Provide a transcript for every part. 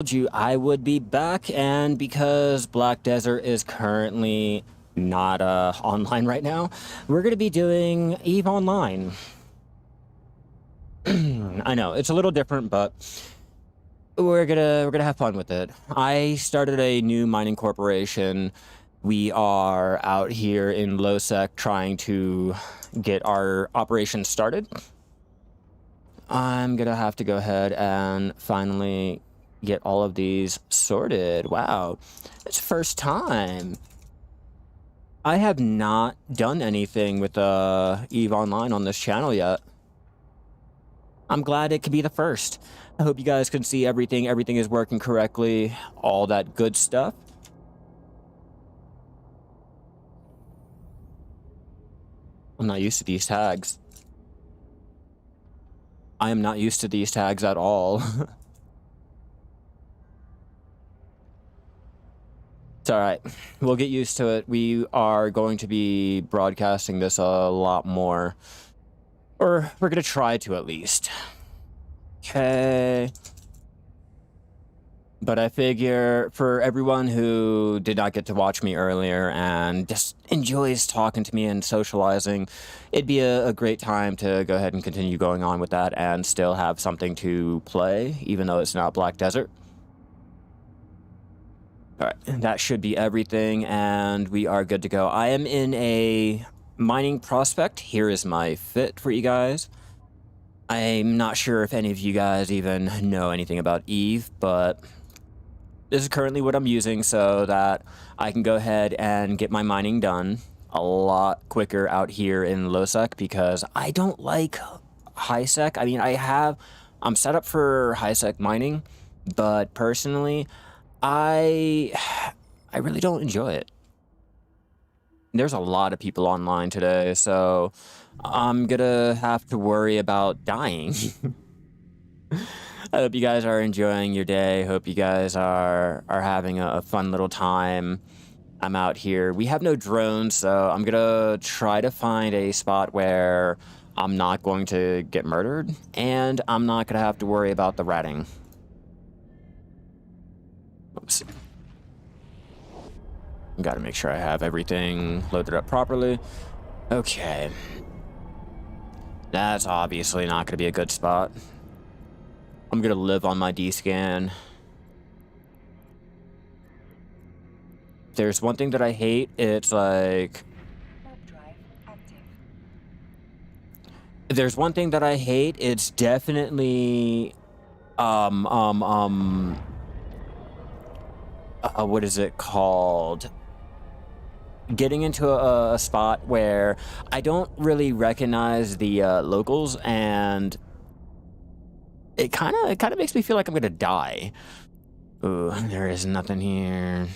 Told you I would be back, and because Black Desert is currently not online right now, we're going to be doing EVE Online. I know it's a little different, but we're gonna have fun with it. I started a new mining corporation. We are out here in Lowsec trying to get our operation started. I'm gonna have to go ahead and finally get all of these sorted. Wow, it's first time. I have not done anything with EVE Online on this channel yet. I'm glad it could be the first. I hope you guys can see everything. Everything is working correctly. All that good stuff. I'm not used to these tags. I am not used to these tags at all. It's alright. We'll get used to it. We are going to be broadcasting this a lot more. Or we're going to try to at least. Okay. But I figure for everyone who did not get to watch me earlier and just enjoys talking to me and socializing, it'd be a great time to go ahead and continue going on with that and still have something to play, even though it's not Black Desert. Alright, that should be everything, and we are good to go. I am in a mining prospect. Here is my fit for you guys. I'm not sure if any of you guys even know anything about EVE, but this is currently what I'm using so that I can go ahead and get my mining done a lot quicker out here in Lowsec, because I don't like high sec. I mean, I'm set up for high sec mining, but personally, I really don't enjoy it. There's a lot of people online today, so I'm gonna have to worry about dying. I hope you guys are enjoying your day. Hope you guys are having a fun little time. I'm out here. We have no drones, so I'm gonna try to find a spot where I'm not going to get murdered, and I'm not gonna have to worry about the ratting. Oops. Gotta make sure I have everything loaded up properly. Okay. That's obviously not gonna be a good spot. I'm gonna live on my D-scan. There's one thing that I hate, it's like... There's one thing that I hate, it's definitely... what is it called? Getting into a spot where I don't really recognize the locals, and it kind of makes me feel like I'm gonna die. Ooh, there is nothing here.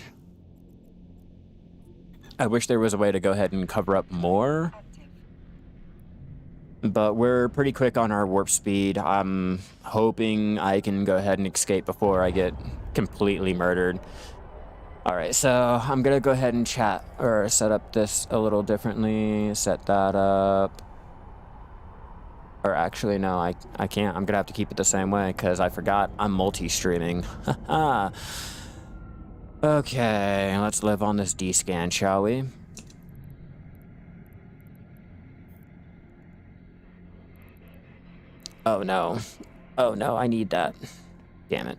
I wish there was a way to go ahead and cover up more, but we're pretty quick on our warp speed. I'm hoping I can go ahead and escape before I get completely murdered. Alright, so I'm gonna go ahead and chat, or set up this a little differently, set that up. Or actually, no, I can't. I'm gonna have to keep it the same way, because I forgot I'm multi-streaming. Okay, let's live on this D-scan, shall we? Oh no. Oh no, I need that. Damn it.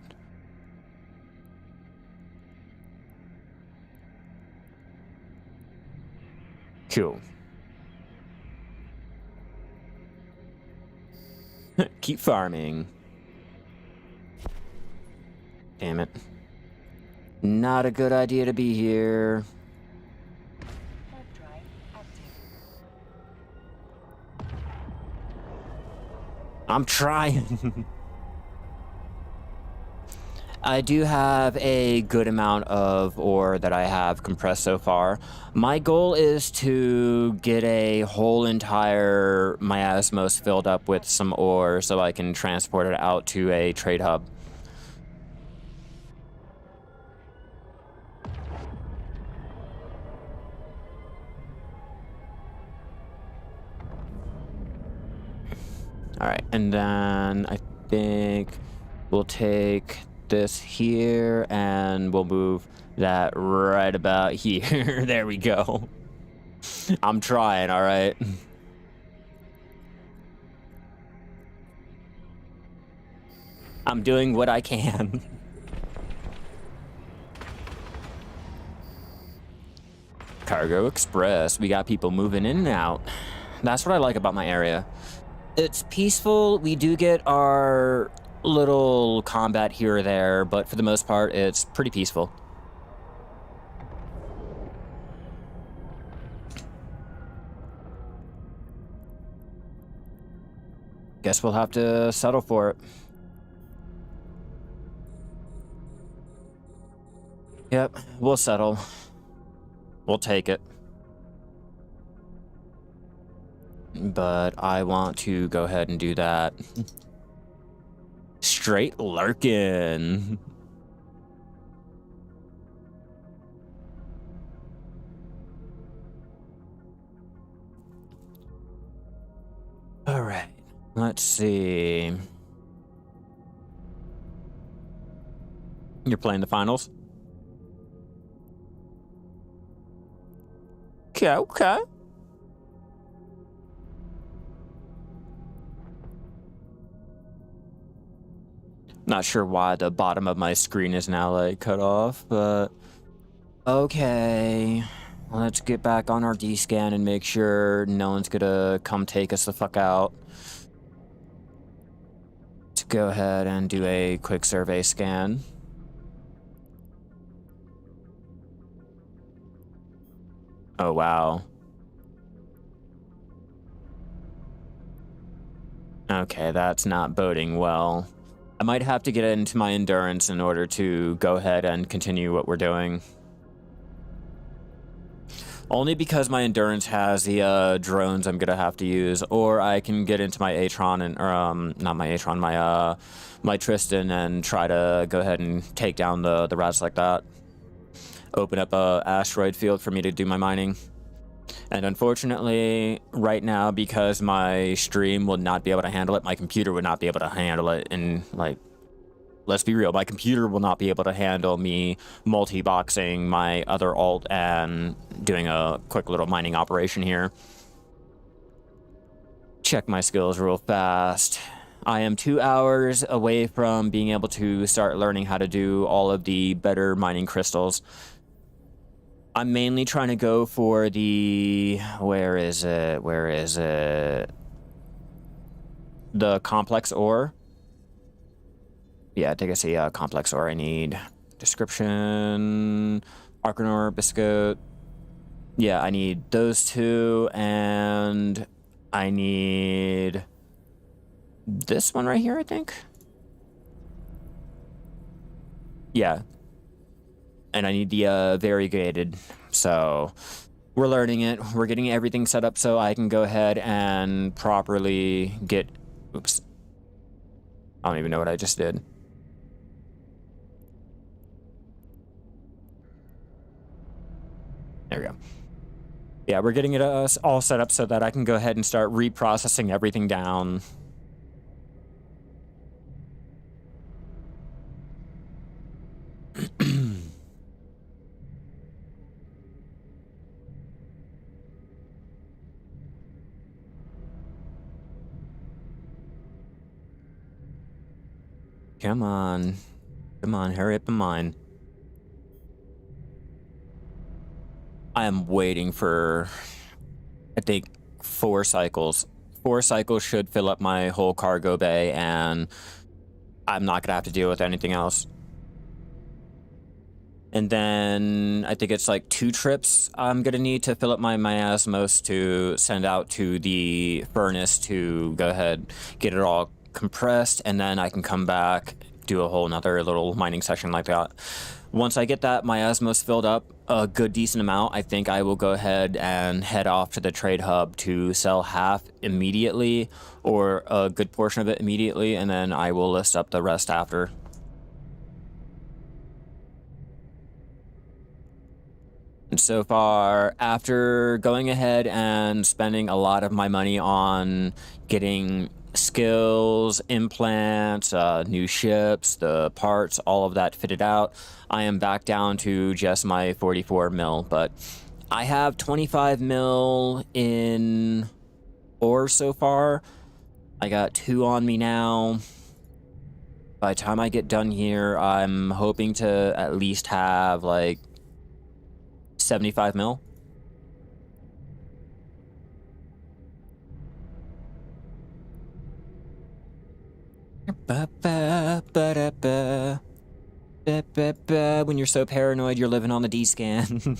Cool. Keep farming. Damn it. Not a good idea to be here. I'm trying. I do have a good amount of ore that I have compressed so far. My goal is to get a whole entire miasmos filled up with some ore so I can transport it out to a trade hub. Alright, and then I think we'll take this here, and we'll move that right about here. There we go. I'm trying, all right? I'm doing what I can. Cargo Express. We got people moving in and out. That's what I like about my area. It's peaceful. We do get our little combat here or there, but for the most part, it's pretty peaceful. Guess we'll have to settle for it. Yep, we'll settle. We'll take it. But I want to go ahead and do that. Straight lurking. All right, let's see. You're playing the finals? Okay. Not sure why the bottom of my screen is now like cut off, but okay. Let's get back on our D-scan and make sure no one's gonna come take us the fuck out. Let's go ahead and do a quick survey scan. Oh, wow. Okay, that's not boding well. I might have to get into my endurance in order to go ahead and continue what we're doing. Only because my endurance has the drones I'm gonna have to use, or I can get into my Atron and, or not my Atron, my Tristan and try to go ahead and take down the rats like that. Open up a asteroid field for me to do my mining. And unfortunately, right now, because my stream will not be able to handle it, my computer would not be able to handle it. And, like, let's be real, my computer will not be able to handle me multi-boxing my other alt and doing a quick little mining operation here. Check my skills real fast. I am 2 hours away from being able to start learning how to do all of the better mining crystals. I'm mainly trying to go for the... Where is it? The complex ore. Yeah, I think I see complex ore. I need description, Arcanor, Biscuit. Yeah, I need those two, and I need this one right here, I think. Yeah. And I need the variegated. So we're learning it. We're getting everything set up so I can go ahead and properly get... Oops. I don't even know what I just did. There we go. Yeah, we're getting it all set up so that I can go ahead and start reprocessing everything down. Come on. Come on, hurry up and mine. I am waiting for, I think, 4 cycles. 4 cycles should fill up my whole cargo bay, and I'm not gonna have to deal with anything else. And then I think it's like 2 trips I'm gonna need to fill up my miasmos to send out to the furnace to go ahead, get it all compressed, and then I can come back, do a whole nother little mining session like that. Once I get that miasmos filled up a good decent amount, I think I will go ahead and head off to the trade hub to sell half immediately, or a good portion of it immediately, and then I will list up the rest after. And so far, after going ahead and spending a lot of my money on getting skills, implants, new ships, the parts, all of that fitted out, I am back down to just my 44 mil, but I have 25 mil in ore so far. I got 2 on me now. By the time I get done here, I'm hoping to at least have like 75 mil. When you're so paranoid, you're living on the D-scan.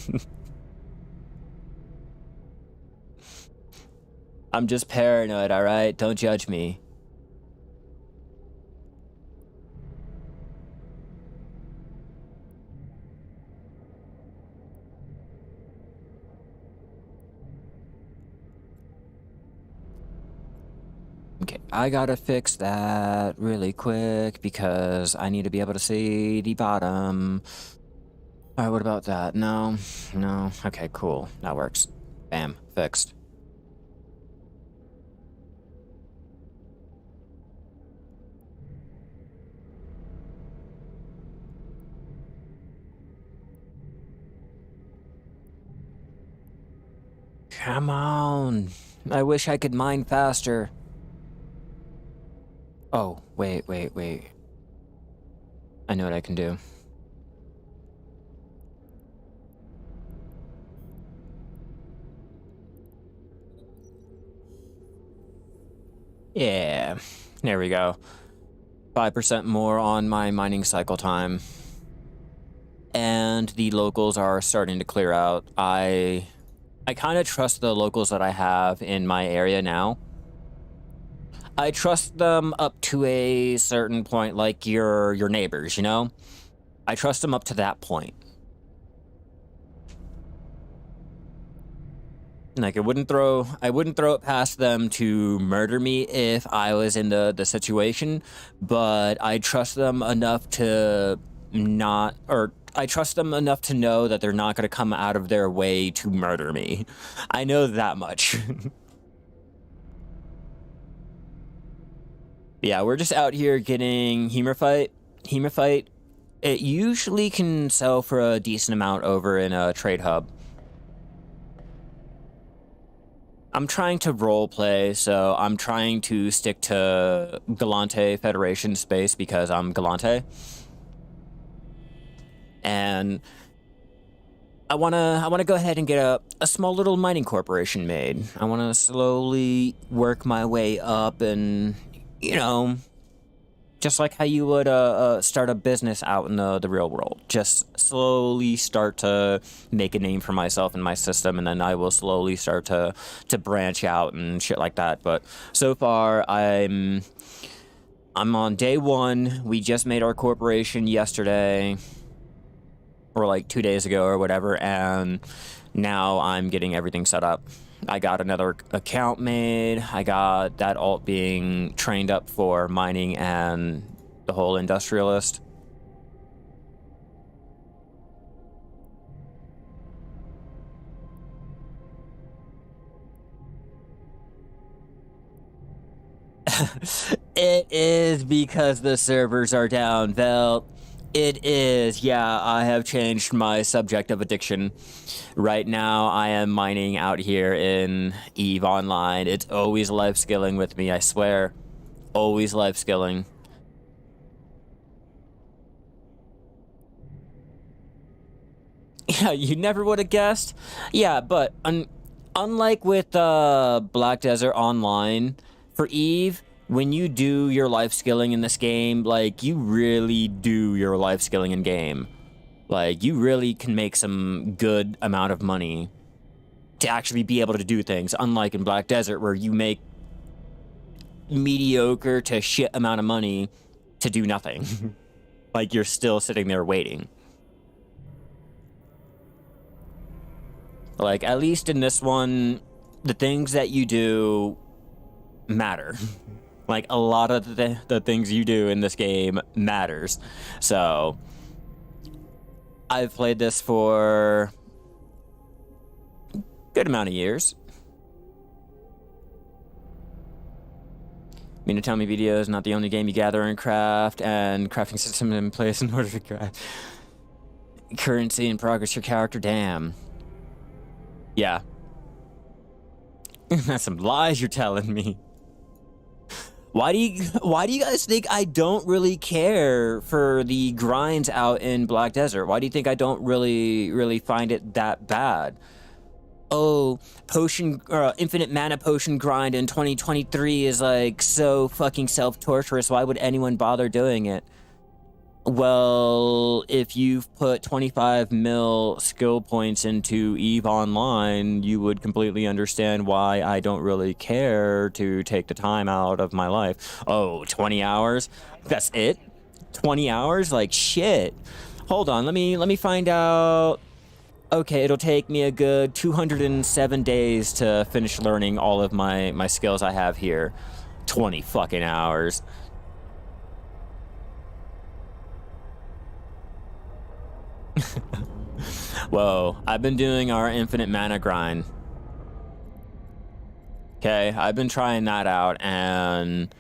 I'm just paranoid, alright? Don't judge me. Okay, I gotta fix that really quick because I need to be able to see the bottom. Alright, what about that? No, no. Okay, cool. That works. Bam, fixed. Come on. I wish I could mine faster. Oh, wait. I know what I can do. Yeah, there we go. 5% more on my mining cycle time. And the locals are starting to clear out. I kind of trust the locals that I have in my area now. I trust them up to a certain point, like your neighbors, you know? I trust them up to that point. Like, I wouldn't throw it past them to murder me if I was in the situation, but I trust them enough to not, or I trust them enough to know that they're not going to come out of their way to murder me. I know that much. Yeah, we're just out here getting hematite. Hematite, it usually can sell for a decent amount over in a trade hub. I'm trying to roleplay, so I'm trying to stick to Galante Federation space because I'm Galante. And I wanna go ahead and get a small little mining corporation made. I wanna slowly work my way up and, you know, just like how you would start a business out in the real world. Just slowly start to make a name for myself in my system, and then I will slowly start to branch out and shit like that. But so far, I'm on day 1. We just made our corporation yesterday, or like 2 days ago or whatever, and now I'm getting everything set up. I got another account made. I got that alt being trained up for mining and the whole industrialist. It is because the servers are down, Vel. It is, yeah, I have changed my subject of addiction. Right now, I am mining out here in EVE Online. It's always life skilling with me, I swear. Always life skilling. Yeah, you never would have guessed. Yeah, but unlike with Black Desert Online, for EVE, when you do your life skilling in this game, like, you really do your life skilling in game. Like, you really can make some good amount of money to actually be able to do things, unlike in Black Desert, where you make mediocre to shit amount of money to do nothing. Like, you're still sitting there waiting. Like, at least in this one, the things that you do matter. Like, a lot of the things you do in this game matters. So, I've played this for a good amount of years. mean to tell me video is not the only game you gather and craft, and crafting system in place in order to craft currency and progress your character. Damn. Yeah. That's some lies you're telling me. Why do you guys think I don't really care for the grinds out in Black Desert? Why do you think I don't really find it that bad? Oh, infinite mana potion grind in 2023 is like so fucking self-torturous. Why would anyone bother doing it? Well, if you've put 25 mil skill points into EVE Online, you would completely understand why I don't really care to take the time out of my life. Oh, 20 hours? That's it? 20 hours? Like, shit. Hold on, let me find out. Okay, it'll take me a good 207 days to finish learning all of my skills I have here. 20 fucking hours. Whoa, I've been doing our infinite mana grind. Okay, I've been trying that out, and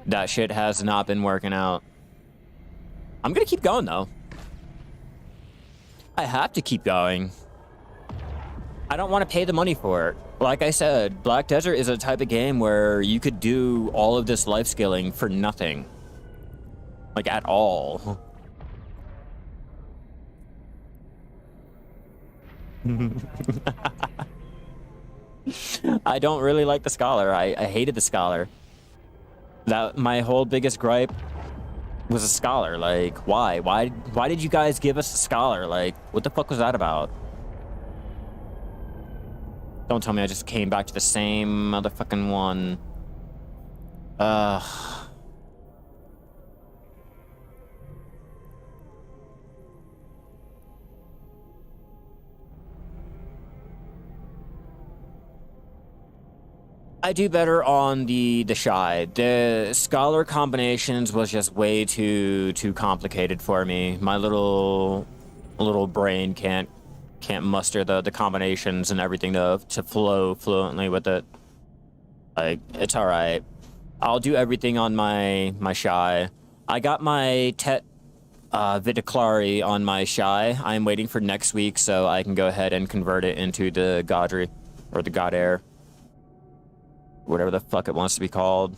that shit has not been working out. I'm gonna keep going, though. I have to keep going. I don't want to pay the money for it. Like I said, Black Desert is a type of game where you could do all of this life skilling for nothing. Like, at all. I don't really like the Scholar. I hated the Scholar. My whole biggest gripe was a Scholar. Like, why? Why did you guys give us a Scholar? Like, what the fuck was that about? Don't tell me I just came back to the same motherfucking one. I do better on the Shy. The Scholar combinations was just way too complicated for me. My little brain can't muster the combinations and everything to flow fluently with it. Like, it's all right. I'll do everything on my Shy. I got my Tet Vidiclari on my Shy. I'm waiting for next week so I can go ahead and convert it into the Godry or the God Air. Whatever the fuck it wants to be called.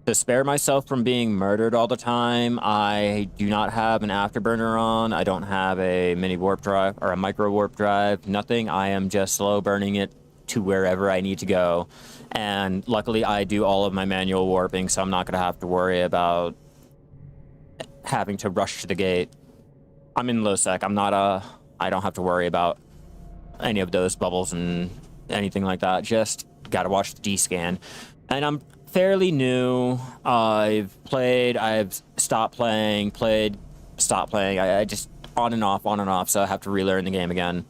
To spare myself from being murdered all the time, I do not have an afterburner on. I don't have a mini warp drive or a micro warp drive. Nothing. I am just slow burning it to wherever I need to go. And luckily I do all of my manual warping, so I'm not going to have to worry about having to rush to the gate. I'm in Lowsec. I don't have to worry about any of those bubbles and anything like that. Just gotta watch the D-scan. And I'm fairly new. I've stopped playing, stopped playing. I just on and off, so I have to relearn the game again.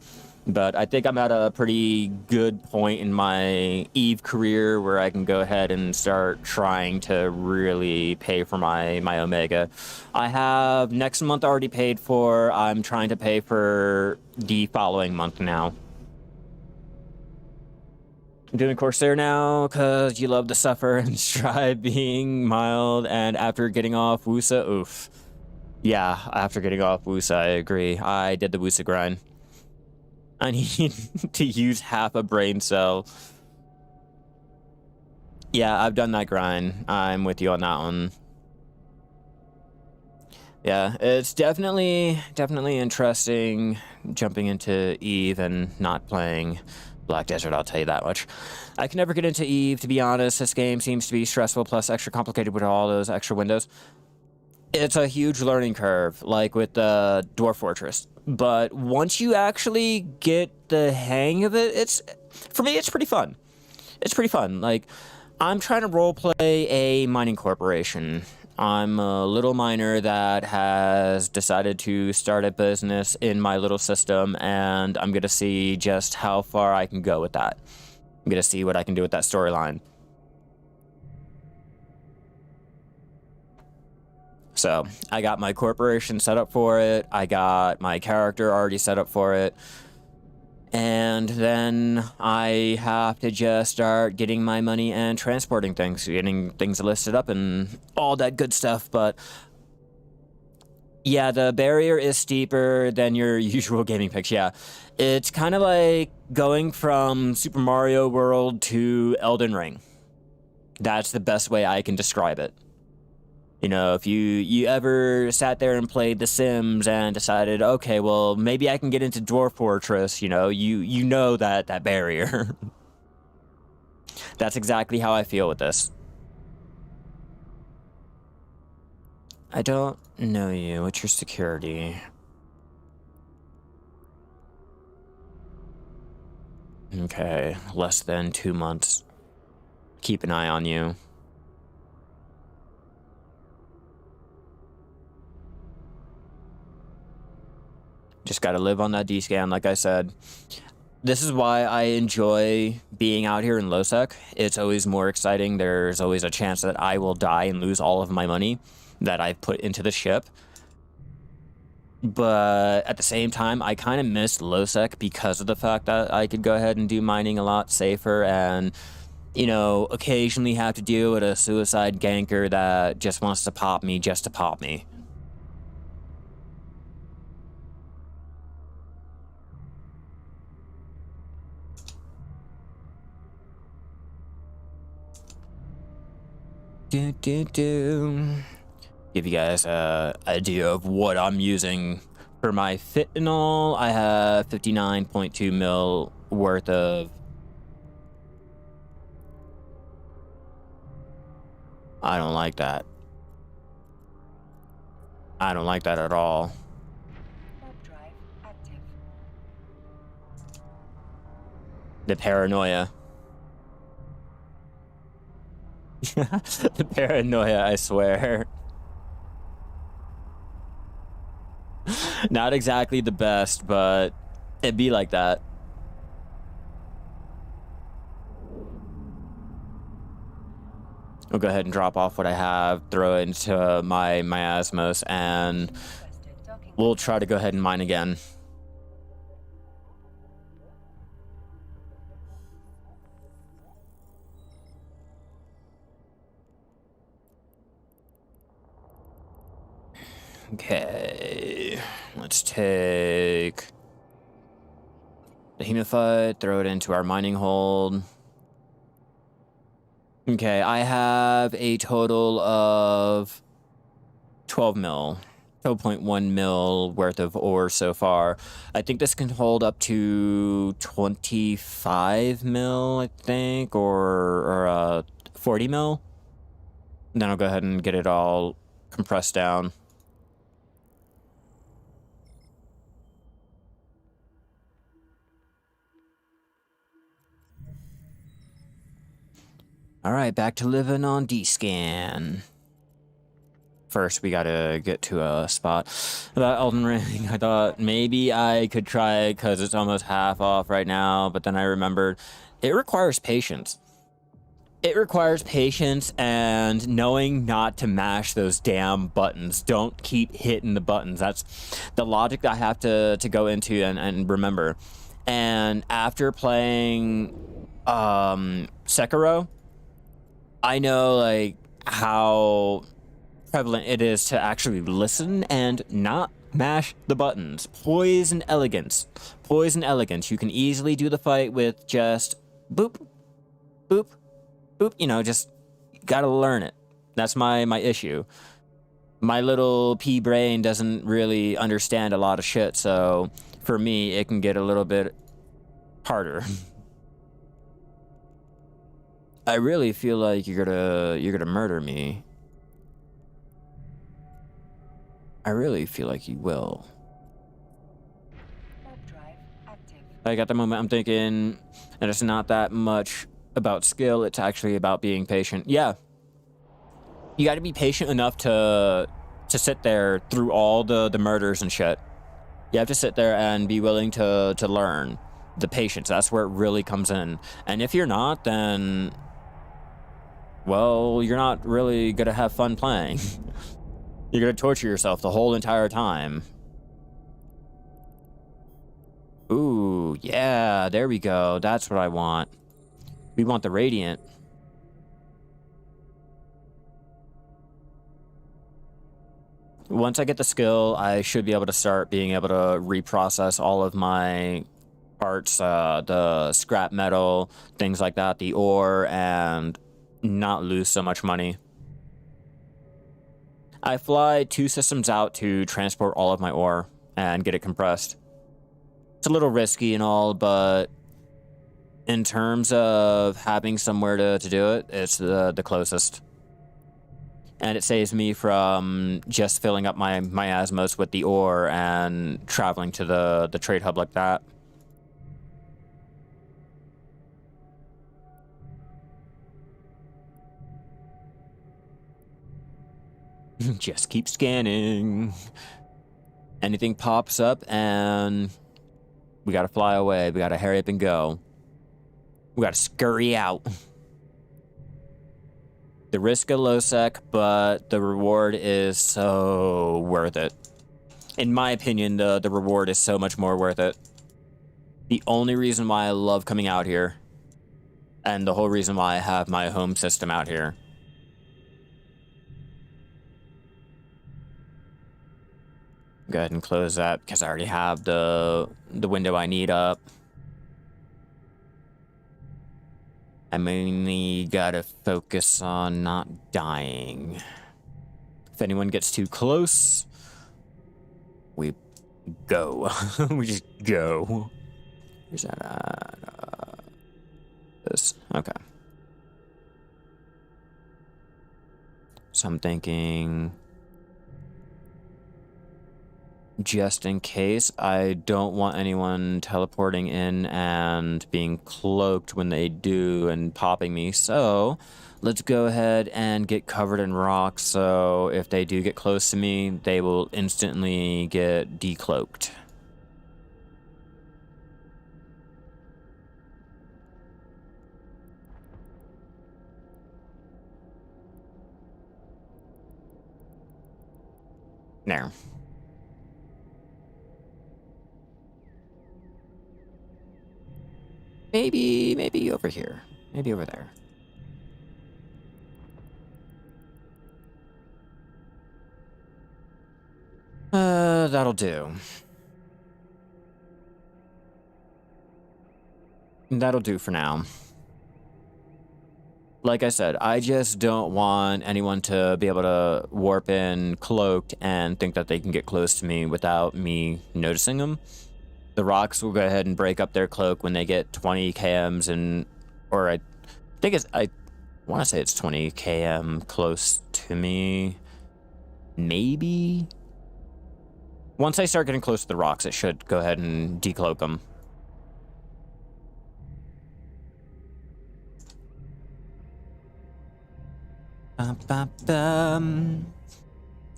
But I think I'm at a pretty good point in my EVE career where I can go ahead and start trying to really pay for my Omega. I have next month already paid for. I'm trying to pay for the following month now. I'm doing Corsair now because you love to suffer and strive being mild, and after getting off Wusa, oof. Yeah, after getting off Wusa, I agree. I did the Wusa grind. I need to use half a brain cell. Yeah, I've done that grind. I'm with you on that one. Yeah, it's definitely interesting jumping into EVE and not playing Black Desert, I'll tell you that much. I can never get into EVE, to be honest. This game seems to be stressful plus extra complicated with all those extra windows. It's a huge learning curve, like with the Dwarf Fortress. But once you actually get the hang of it, for me, it's pretty fun. It's pretty fun. Like, I'm trying to roleplay a mining corporation. I'm a little miner that has decided to start a business in my little system, and I'm going to see just how far I can go with that. I'm going to see what I can do with that storyline. So I got my corporation set up for it. I got my character already set up for it. And then I have to just start getting my money and transporting things, getting things listed up and all that good stuff. But yeah, the barrier is steeper than your usual gaming picks. Yeah, it's kind of like going from Super Mario World to Elden Ring. That's the best way I can describe it. You know, if you ever sat there and played The Sims and decided, okay, well, maybe I can get into Dwarf Fortress, you know that barrier. That's exactly how I feel with this. I don't know you. What's your security? Okay, less than 2 months. Keep an eye on you. Just gotta live on that D-scan, like I said. This is why I enjoy being out here in Lowsec. It's always more exciting. There's always a chance that I will die and lose all of my money that I've put into the ship. But at the same time, I kind of miss Lowsec because of the fact that I could go ahead and do mining a lot safer and, you know, occasionally have to deal with a suicide ganker that just wants to pop me just to pop me. Give you guys an idea of what I'm using for my fit and all. I have 59.2 mil worth of... I don't like that. I don't like that at all. Drive active. The paranoia. The paranoia, I swear. Not exactly the best, but it'd be like that. I'll go ahead and drop off what I have, throw it into my miasmos, and we'll try to go ahead and mine again. Okay, let's take the hematite, throw it into our mining hold. Okay, I have a total of 12 mil, 12.1 mil worth of ore so far. I think this can hold up to 25 mil, I think, or 40 mil. Then I'll go ahead and get it all compressed down. All right, back to living on D-Scan. First, we gotta get to a spot. About Elden Ring, I thought maybe I could try it because it's almost half off right now, but then I remembered it requires patience. It requires patience and knowing not to mash those damn buttons. Don't keep hitting the buttons. That's the logic that I have to go into and remember. And after playing Sekiro, I know like how prevalent it is to actually listen and not mash the buttons. Poise and elegance. Poise and elegance. You can easily do the fight with just boop, boop, boop. You know, just gotta learn it. That's my issue. My little pea brain doesn't really understand a lot of shit, so for me, it can get a little bit harder. I really feel like you're gonna murder me. I really feel like you will. Drive active. Like at the moment, I'm thinking that it's not that much about skill. It's actually about being patient. Yeah, you got to be patient enough to sit there through all the murders and shit. You have to sit there and be willing to learn. The patience. That's where it really comes in. And if you're not, then well, you're not really gonna have fun playing. You're gonna torture yourself the whole entire time. Ooh, yeah, there we go. That's what I want. We want the radiant. Once I get the skill, I should be able to start being able to reprocess all of my parts, the scrap metal, things like that, the ore, and not lose so much money. I fly 2 systems out to transport all of my ore and get it compressed. It's a little risky and all, but in terms of having somewhere to do it, it's the closest. And it saves me from just filling up my miasmas with the ore and traveling to the trade hub like that. Just keep scanning. Anything pops up and we gotta fly away. We gotta hurry up and go. We gotta scurry out. The risk of Lowsec, but the reward is so worth it. In my opinion, the reward is so much more worth it. The only reason why I love coming out here, and the whole reason why I have my home system out here. Go ahead and close that because I already have the window I need up. I mainly gotta focus on not dying. If anyone gets too close, we go. We just go. Where's that at? This. Okay. So I'm thinking, just in case, I don't want anyone teleporting in and being cloaked when they do and popping me. So let's go ahead and get covered in rocks. So if they do get close to me, they will instantly get decloaked. There. Maybe over here. Maybe over there. That'll do. That'll do for now. Like I said, I just don't want anyone to be able to warp in cloaked and think that they can get close to me without me noticing them. The rocks will go ahead and break up their cloak when they get 20 kms and, or I think it's, I want to say it's 20 km close to me. Maybe? Once I start getting close to the rocks, it should go ahead and decloak them.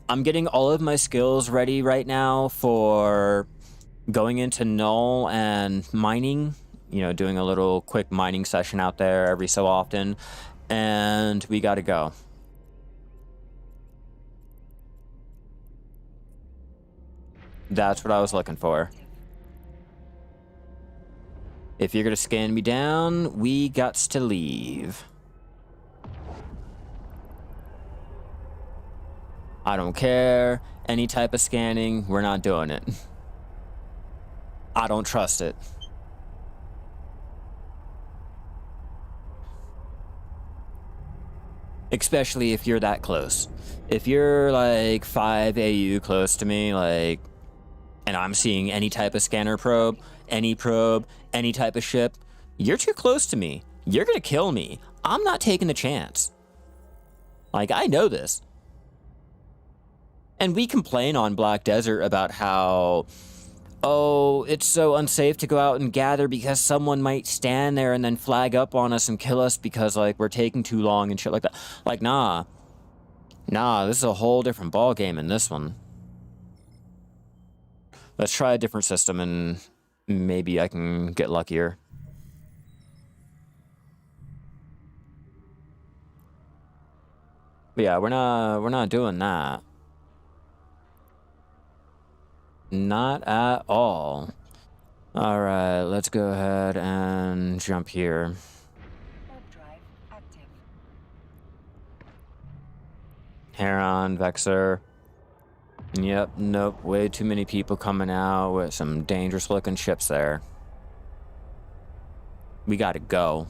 I'm getting all of my skills ready right now for going into null and mining, you know, doing a little quick mining session out there every so often, and we gotta go. That's what I was looking for. If you're gonna scan me down, we gots to leave. I don't care. Any type of scanning, we're not doing it. I don't trust it. Especially if you're that close. If you're like 5 AU close to me, like, and I'm seeing any type of scanner probe, any type of ship, you're too close to me. You're gonna kill me. I'm not taking the chance. Like, I know this. And we complain on Black Desert about how, oh, it's so unsafe to go out and gather because someone might stand there and then flag up on us and kill us because, like, we're taking too long and shit like that. Like, nah. Nah, this is a whole different ball game in this one. Let's try a different system and maybe I can get luckier. But yeah, we're not doing that. Not at all. All right, let's go ahead and jump here. Warp drive active. Heron, Vexer. Yep, nope, way too many people coming out with some dangerous looking ships there. We gotta go.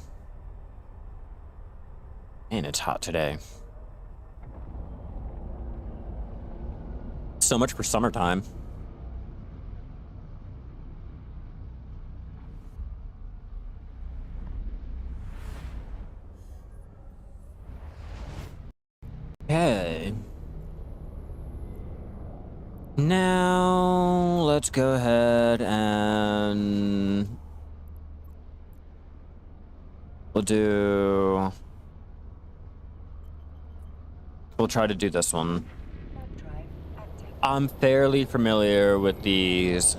And it's hot today. So much for summertime. Okay. Now, let's go ahead and we'll try to do this one. Warp drive active. I'm fairly familiar with these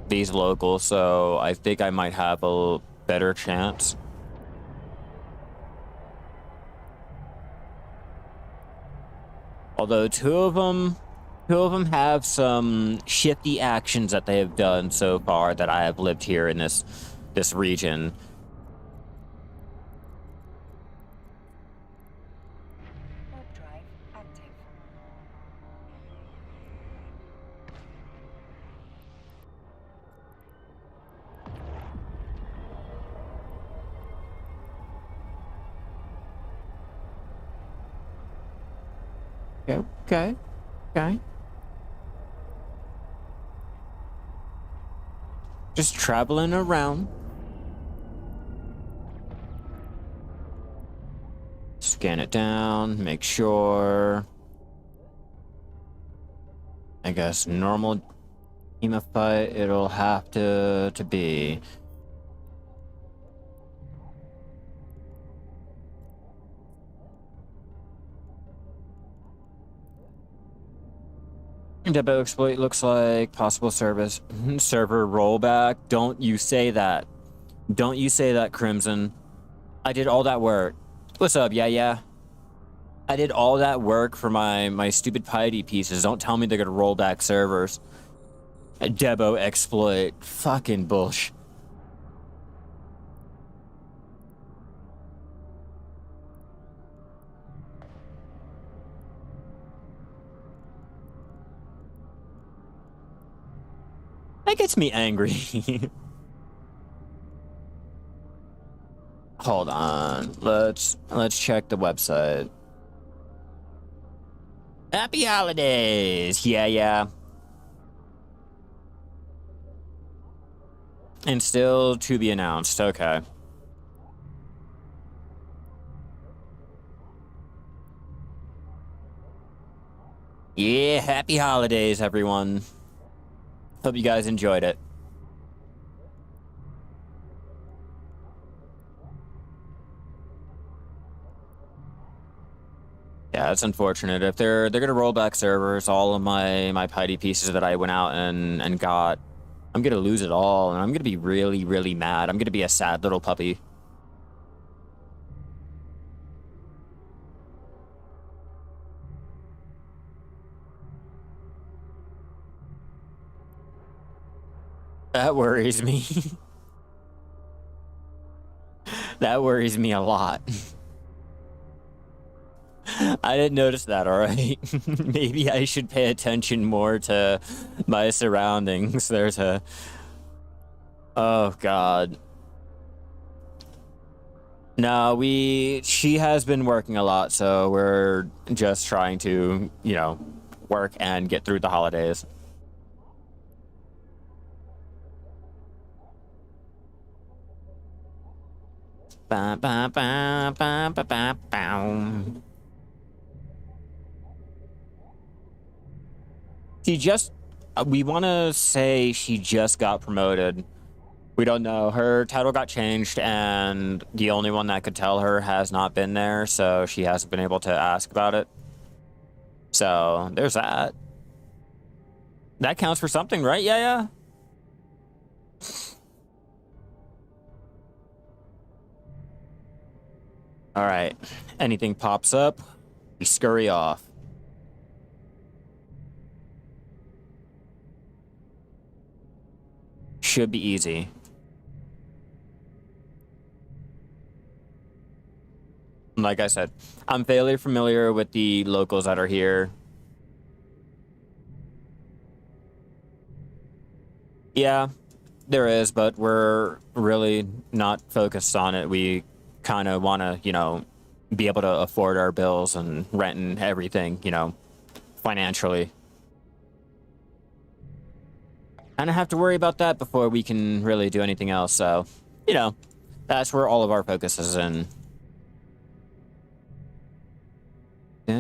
locals, so I think I might have a better chance. Although two of them have some shifty actions that they have done so far that I have lived here in this region. Warp drive active. Okay. Just traveling around. Scan it down, make sure. I guess normal team of fight it'll have to be. Debo exploit looks like possible service server rollback. Don't you say that. Don't you say that, Crimson. I did all that work. What's up? Yeah. I did all that work for my stupid piety pieces. Don't tell me they're gonna roll back servers. Debo exploit. Fucking bullshit. That gets me angry. Hold on. Let's check the website. Happy holidays. Yeah. And still to be announced. Okay. Yeah, happy holidays, everyone. Hope you guys enjoyed it. Yeah, it's unfortunate. If they're gonna roll back servers, all of my piety pieces that I went out and got, I'm gonna lose it all, and I'm gonna be really mad. I'm gonna be a sad little puppy. That worries me. That worries me a lot. I didn't notice that, all right? Maybe I should pay attention more to my surroundings. There's a... Oh, God. No, she has been working a lot, so we're just trying to, work and get through the holidays. Ba, ba, ba, ba, ba, ba, bow. We want to say she just got promoted. We don't know. Her title got changed, and the only one that could tell her has not been there, so she hasn't been able to ask about it. So, there's that. That counts for something, right? Yeah. All right. Anything pops up, we scurry off. should be easy. Like I said, I'm fairly familiar with the locals that are here. Yeah, there is, but we're really not focused on it. We kind of want to, you know, be able to afford our bills and rent and everything, you know, financially. And I have to worry about that before we can really do anything else. So, you know, that's where all of our focus is in. All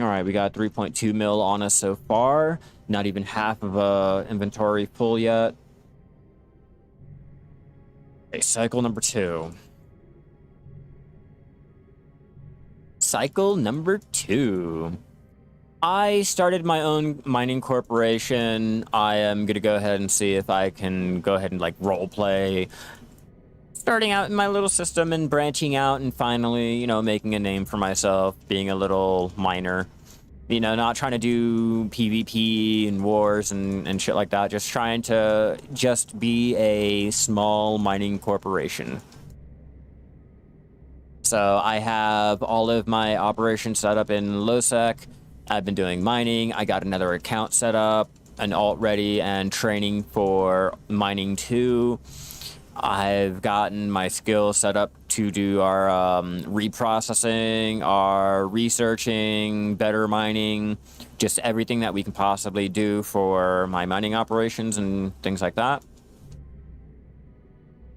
right, we got 3.2 mil on us so far. Not even half of inventory full yet. Okay, cycle number 2. Cycle number 2. I started my own mining corporation. I am going to go ahead and see if I can go ahead and like role play, starting out in my little system and branching out and finally, you know, making a name for myself, being a little miner. You know, not trying to do PvP and wars and shit like that. Just trying to just be a small mining corporation. So I have all of my operations set up in Lowsec. I've been doing mining. I got another account set up, an alt ready, and training for mining 2. I've gotten my skills set up to do our reprocessing, our researching, better mining, just everything that we can possibly do for my mining operations and things like that.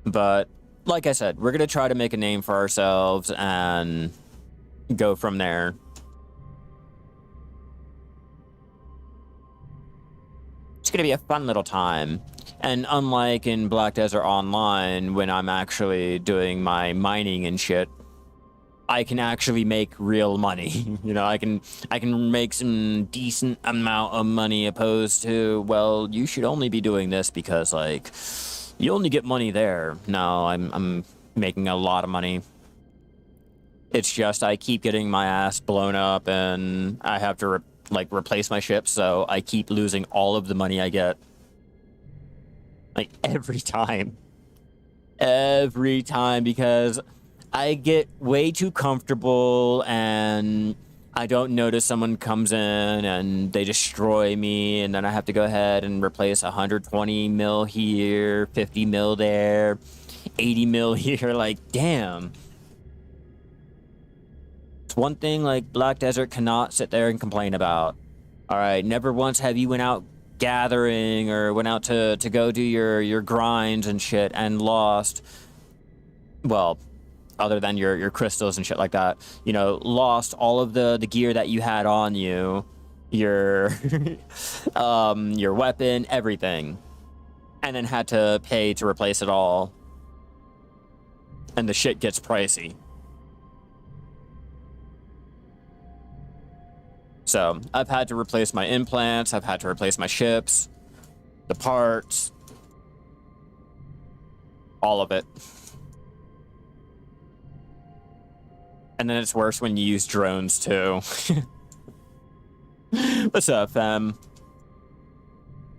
But like I said, we're going to try to make a name for ourselves and go from there. It's going to be a fun little time. And unlike in Black Desert Online, when I'm actually doing my mining and shit, I can actually make real money. You know, I can make some decent amount of money, opposed to, well, you should only be doing this because, like, you only get money there. No, I'm making a lot of money. It's just I keep getting my ass blown up and I have to replace my ship, so I keep losing all of the money I get. Like every time, because I get way too comfortable and I don't notice someone comes in and they destroy me, and then I have to go ahead and replace 120 mil here, 50 mil there, 80 mil here. Like, damn. It's one thing like Black Desert cannot sit there and complain about. All right, never once have you went out gathering or went out to go do your grinds and shit and lost, well, other than your crystals and shit like that, you know, lost all of the gear that you had on you, your your weapon, everything, and then had to pay to replace it all, and the shit gets pricey. So I've had to replace my implants, I've had to replace my ships, the parts, all of it. And then it's worse when you use drones too. What's up, fam?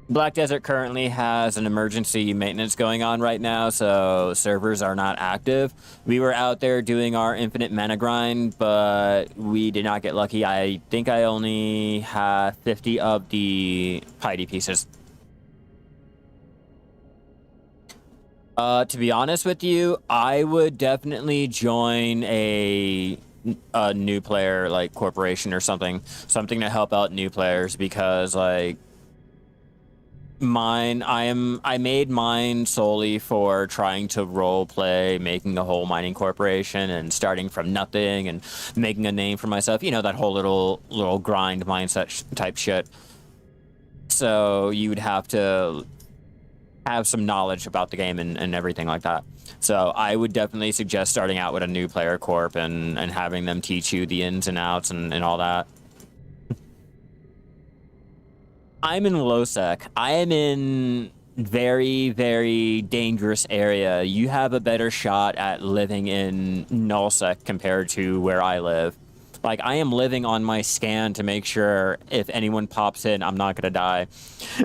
Black Desert currently has an emergency maintenance going on right now, so servers are not active. We were out there doing our infinite mana grind, but we did not get lucky. I think I only had 50 of the piety pieces. To be honest with you, I would definitely join a new player, like corporation or something to help out new players, because like I made mine solely for trying to role play, making the whole mining corporation and starting from nothing and making a name for myself. You know, that whole little grind mindset type shit. So you would have to have some knowledge about the game and everything like that. So I would definitely suggest starting out with a new player corp and having them teach you the ins and outs and all that. I'm in Lowsec. I am in very, very dangerous area. You have a better shot at living in Nullsec compared to where I live. Like, I am living on my scan to make sure if anyone pops in, I'm not gonna die.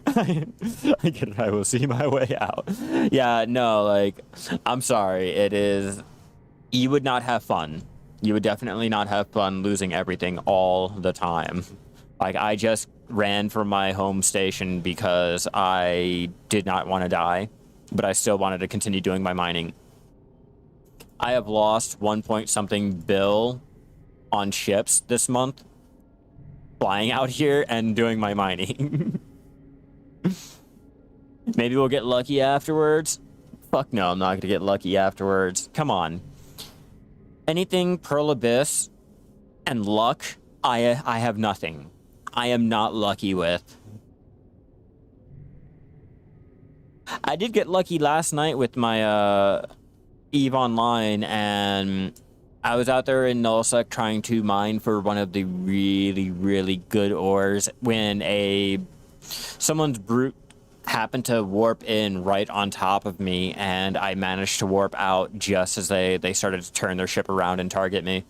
I will see my way out. Yeah, no, like, I'm sorry. It is... You would not have fun. You would definitely not have fun losing everything all the time. Like, I just ran from my home station because I did not want to die, but I still wanted to continue doing my mining. I have lost 1 point something bill on ships this month, flying out here and doing my mining. Maybe we'll get lucky afterwards. Fuck no, I'm not gonna get lucky afterwards. Come on. Anything Pearl Abyss and luck, I have nothing. I am not lucky with. I did get lucky last night with my EVE Online, and I was out there in Lowsec trying to mine for one of the really, really good ores when someone's brute happened to warp in right on top of me, and I managed to warp out just as they started to turn their ship around and target me.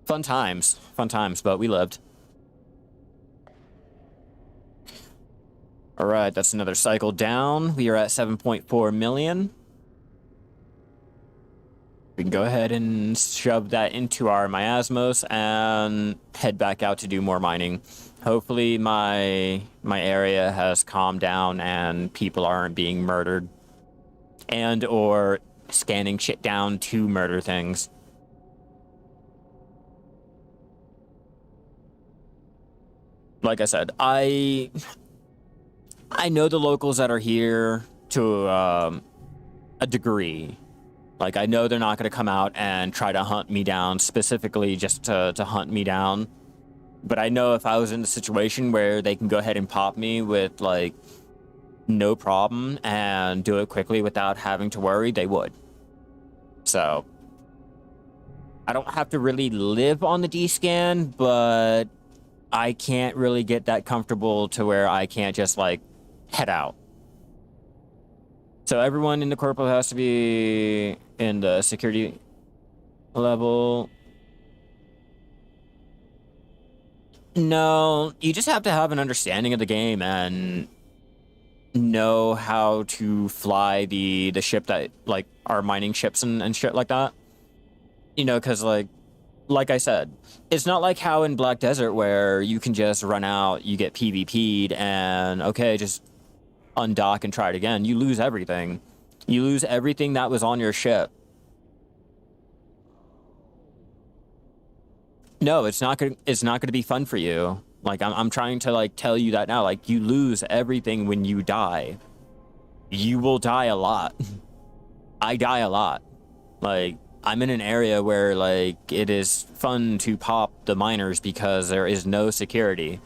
Fun times, but we lived. All right, that's another cycle down. We are at 7.4 million. We can go ahead and shove that into our miasmos and head back out to do more mining. Hopefully my area has calmed down and people aren't being murdered and or scanning shit down to murder things. Like I said, I know the locals that are here to a degree. Like, I know they're not going to come out and try to hunt me down specifically just to hunt me down. But I know if I was in a situation where they can go ahead and pop me with, like, no problem and do it quickly without having to worry, they would. So, I don't have to really live on the D-scan, but I can't really get that comfortable to where I can't just, like, head out. So everyone in the corpo has to be in the security level. No, you just have to have an understanding of the game and know how to fly the ship that, like, our mining ships and shit like that. You know, because, like I said, it's not like how in Black Desert where you can just run out, you get PvP'd, and, okay, just undock and try it again. You lose everything. You lose everything that was on your ship. No, it's not gonna be fun for you. Like, I'm trying to, like, tell you that now. Like, you lose everything when you die. You will die a lot. I die a lot. Like, I'm in an area where, like, it is fun to pop the miners because there is no security.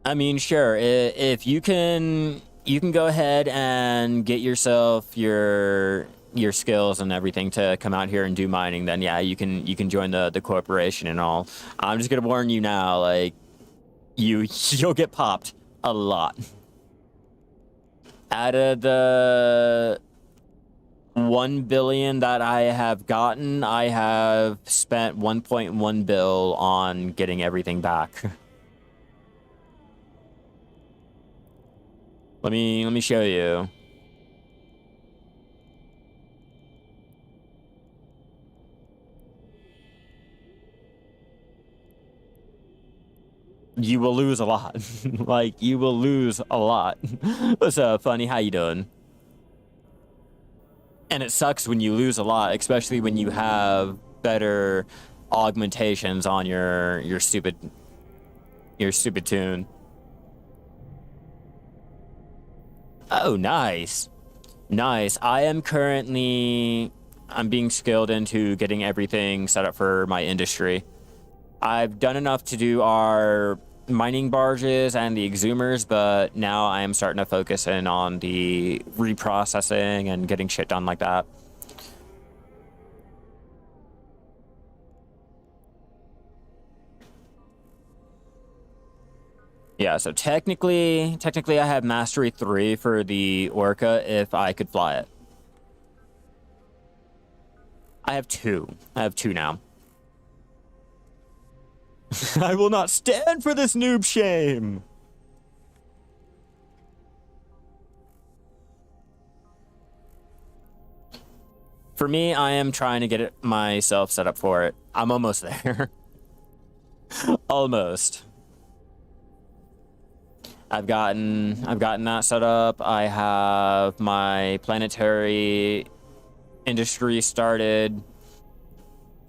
I mean, sure, if you can go ahead and get yourself your skills and everything to come out here and do mining, then yeah, you can join the corporation and all. I'm just gonna warn you now, like, you'll get popped a lot. Out of the 1 billion that I have gotten, I have spent 1.1 bill on getting everything back. Let me show you. You will lose a lot. Like, you will lose a lot. What's up, Funny? How you doing? And it sucks when you lose a lot, especially when you have better augmentations on your stupid tune. Oh, nice. Nice. I'm being skilled into getting everything set up for my industry. I've done enough to do our mining barges and the exhumers, but now I am starting to focus in on the reprocessing and getting shit done like that. Yeah, so technically I have Mastery 3 for the Orca if I could fly it. I have two. I have two now. I will not stand for this noob shame. For me, I am trying to get it myself set up for it. I'm almost there. Almost. I've gotten that set up. I have my planetary industry started,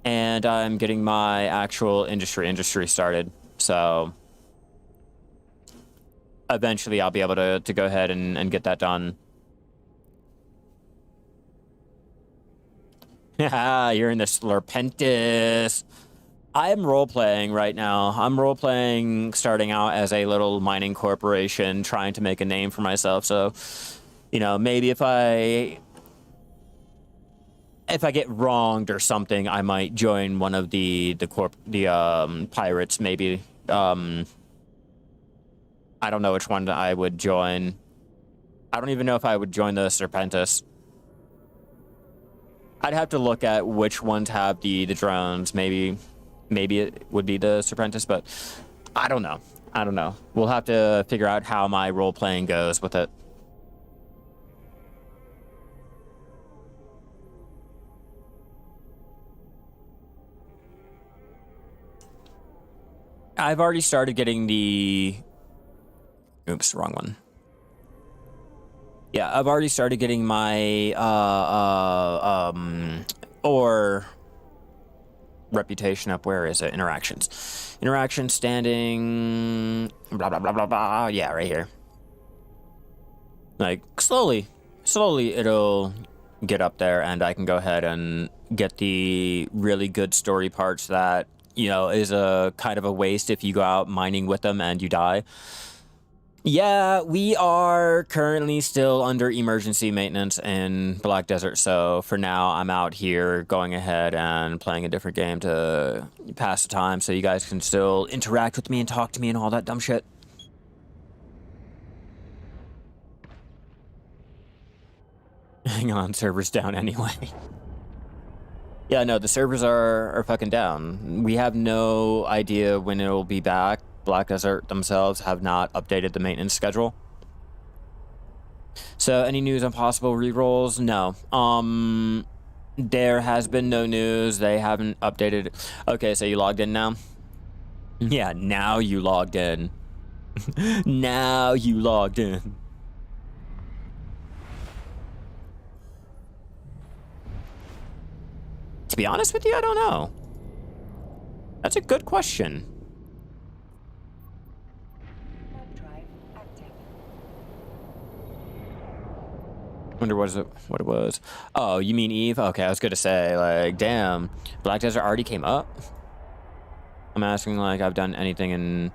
and I'm getting my actual industry started. So eventually I'll be able to go ahead and get that done. Yeah, you're in the Slurpentis. I am role-playing right now. I'm role-playing starting out as a little mining corporation, trying to make a name for myself. So, you know, maybe if I get wronged or something, I might join one of the pirates, maybe. I don't know which one I would join. I don't even know if I would join the Serpentis. I'd have to look at which ones have the drones. Maybe it would be the Serpentis, but I don't know. We'll have to figure out how my role playing goes with it. I've already started getting the... Oops, wrong one. Yeah, I've already started getting my or reputation up. Where is it? Interactions. Interaction standing blah blah blah blah blah. Yeah, right here. Like slowly it'll get up there, and I can go ahead and get the really good story parts that, you know, is a kind of a waste if you go out mining with them and you die. Yeah, we are currently still under emergency maintenance in Black Desert, so for now I'm out here going ahead and playing a different game to pass the time so you guys can still interact with me and talk to me and all that dumb shit. Hang on, server's down anyway. Yeah, no, the servers are fucking down. We have no idea when it'll be back. Black Desert themselves have not updated the maintenance schedule. So, any news on possible rerolls? No. There has been no news. They haven't updated it. Okay, so you logged in now? Yeah, now you logged in. Now you logged in. To be honest with you, I don't know. That's a good question. Wonder what it was. Oh, you mean Eve? Okay, I was gonna say, like, damn, Black Desert already came up. I'm asking like I've done anything in...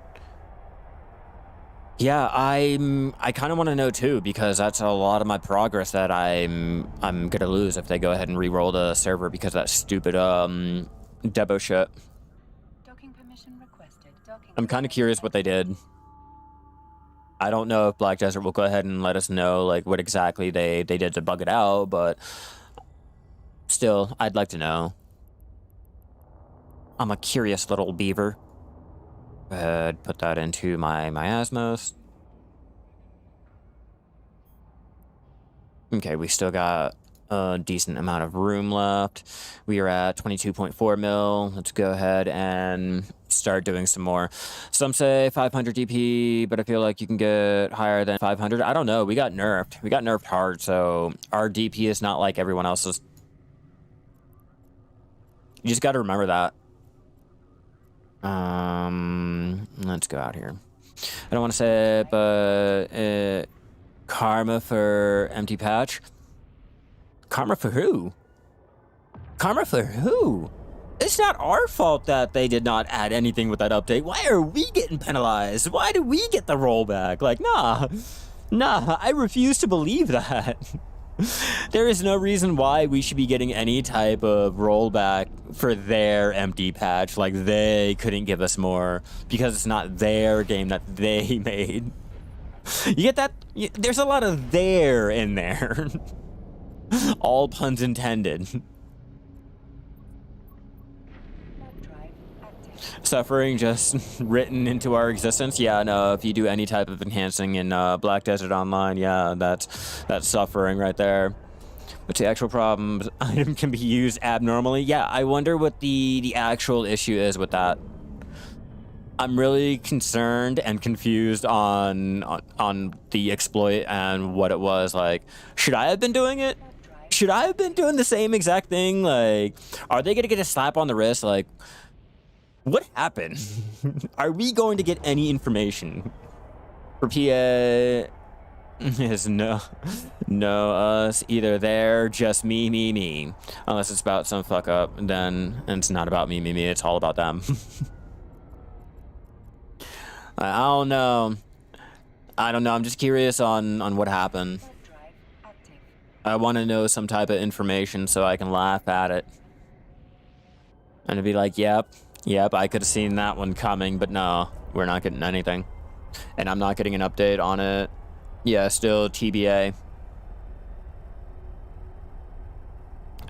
Yeah, I kind of want to know too, because that's a lot of my progress that I'm gonna lose if they go ahead and re-roll the server because of that stupid Debo shit. Docking permission requested. I'm kind of curious what they did. I don't know if Black Desert will go ahead and let us know like what exactly they did to bug it out, but still, I'd like to know. I'm a curious little beaver. Go ahead, put that into my Asmos. Okay, we still got a decent amount of room left. We are at 22.4 mil. Let's go ahead and start doing some more. Some say 500 DP, but I feel like you can get higher than 500. I don't know. We got nerfed. We got nerfed hard, so our DP is not like everyone else's. You just got to remember that. Let's go out here. I don't want to say it, but karma for empty patch. Karma for who? Karma for who? It's not our fault that they did not add anything with that update. Why are we getting penalized? Why do we get the rollback? Like, nah, I refuse to believe that. There is no reason why we should be getting any type of rollback for their empty patch. Like, they couldn't give us more because it's not their game that they made. You get that? There's a lot of "there" in there. All puns intended. Suffering just written into our existence. Yeah, no, if you do any type of enhancing in Black Desert Online, yeah, that's suffering right there. What's the actual problem? Item can be used abnormally. Yeah, I wonder what the actual issue is with that. I'm really concerned and confused on the exploit and what it was. Like, should I have been doing it? Should I have been doing the same exact thing? Like, are they gonna get a slap on the wrist? Like, what happened? Are we going to get any information? For PA is no us either there, just me. Unless it's about some fuck up, then it's not about me. It's all about them. I don't know. I'm just curious on what happened. I want to know some type of information so I can laugh at it. And to be like, yep, I could have seen that one coming, but no, we're not getting anything. And I'm not getting an update on it. Yeah, still TBA.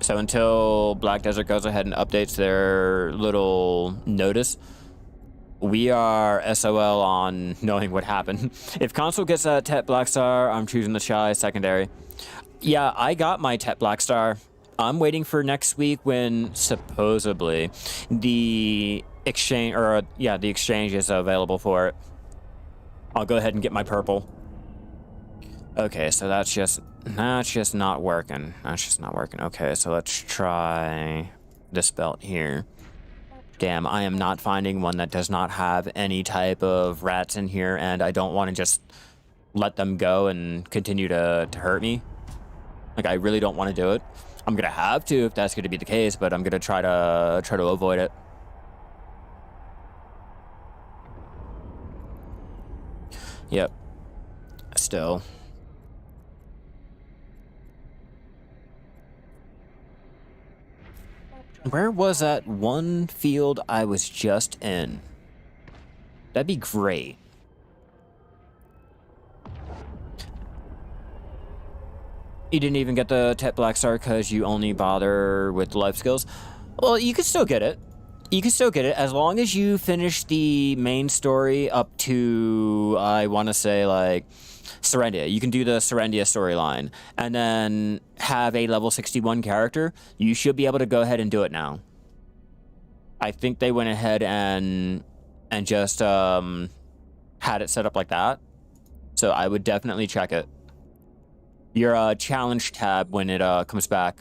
So until Black Desert goes ahead and updates their little notice, we are SOL on knowing what happened. If console gets a Tet Black Star, I'm choosing the Shy secondary. Yeah, I got my Tet Black Star. I'm waiting for next week when supposedly the exchange, the exchange is available for it. I'll go ahead and get my purple. Okay, so that's just not working. That's just not working. Okay, so let's try this belt here. Damn, I am not finding one that does not have any type of rats in here, and I don't want to just let them go and continue to hurt me. Like, I really don't want to do it. I'm gonna have to if that's gonna be the case, but I'm gonna try to avoid it. Yep. Still. Where was that one field I was just in? That'd be great. You didn't even get the Tet Black Star because you only bother with life skills? Well, you could still get it. You can still get it as long as you finish the main story up to, I want to say, like, Serendia. You can do the Serendia storyline and then have a level 61 character. You should be able to go ahead and do it now. I think they went ahead and just had it set up like that. So I would definitely check it. Your challenge tab when it comes back.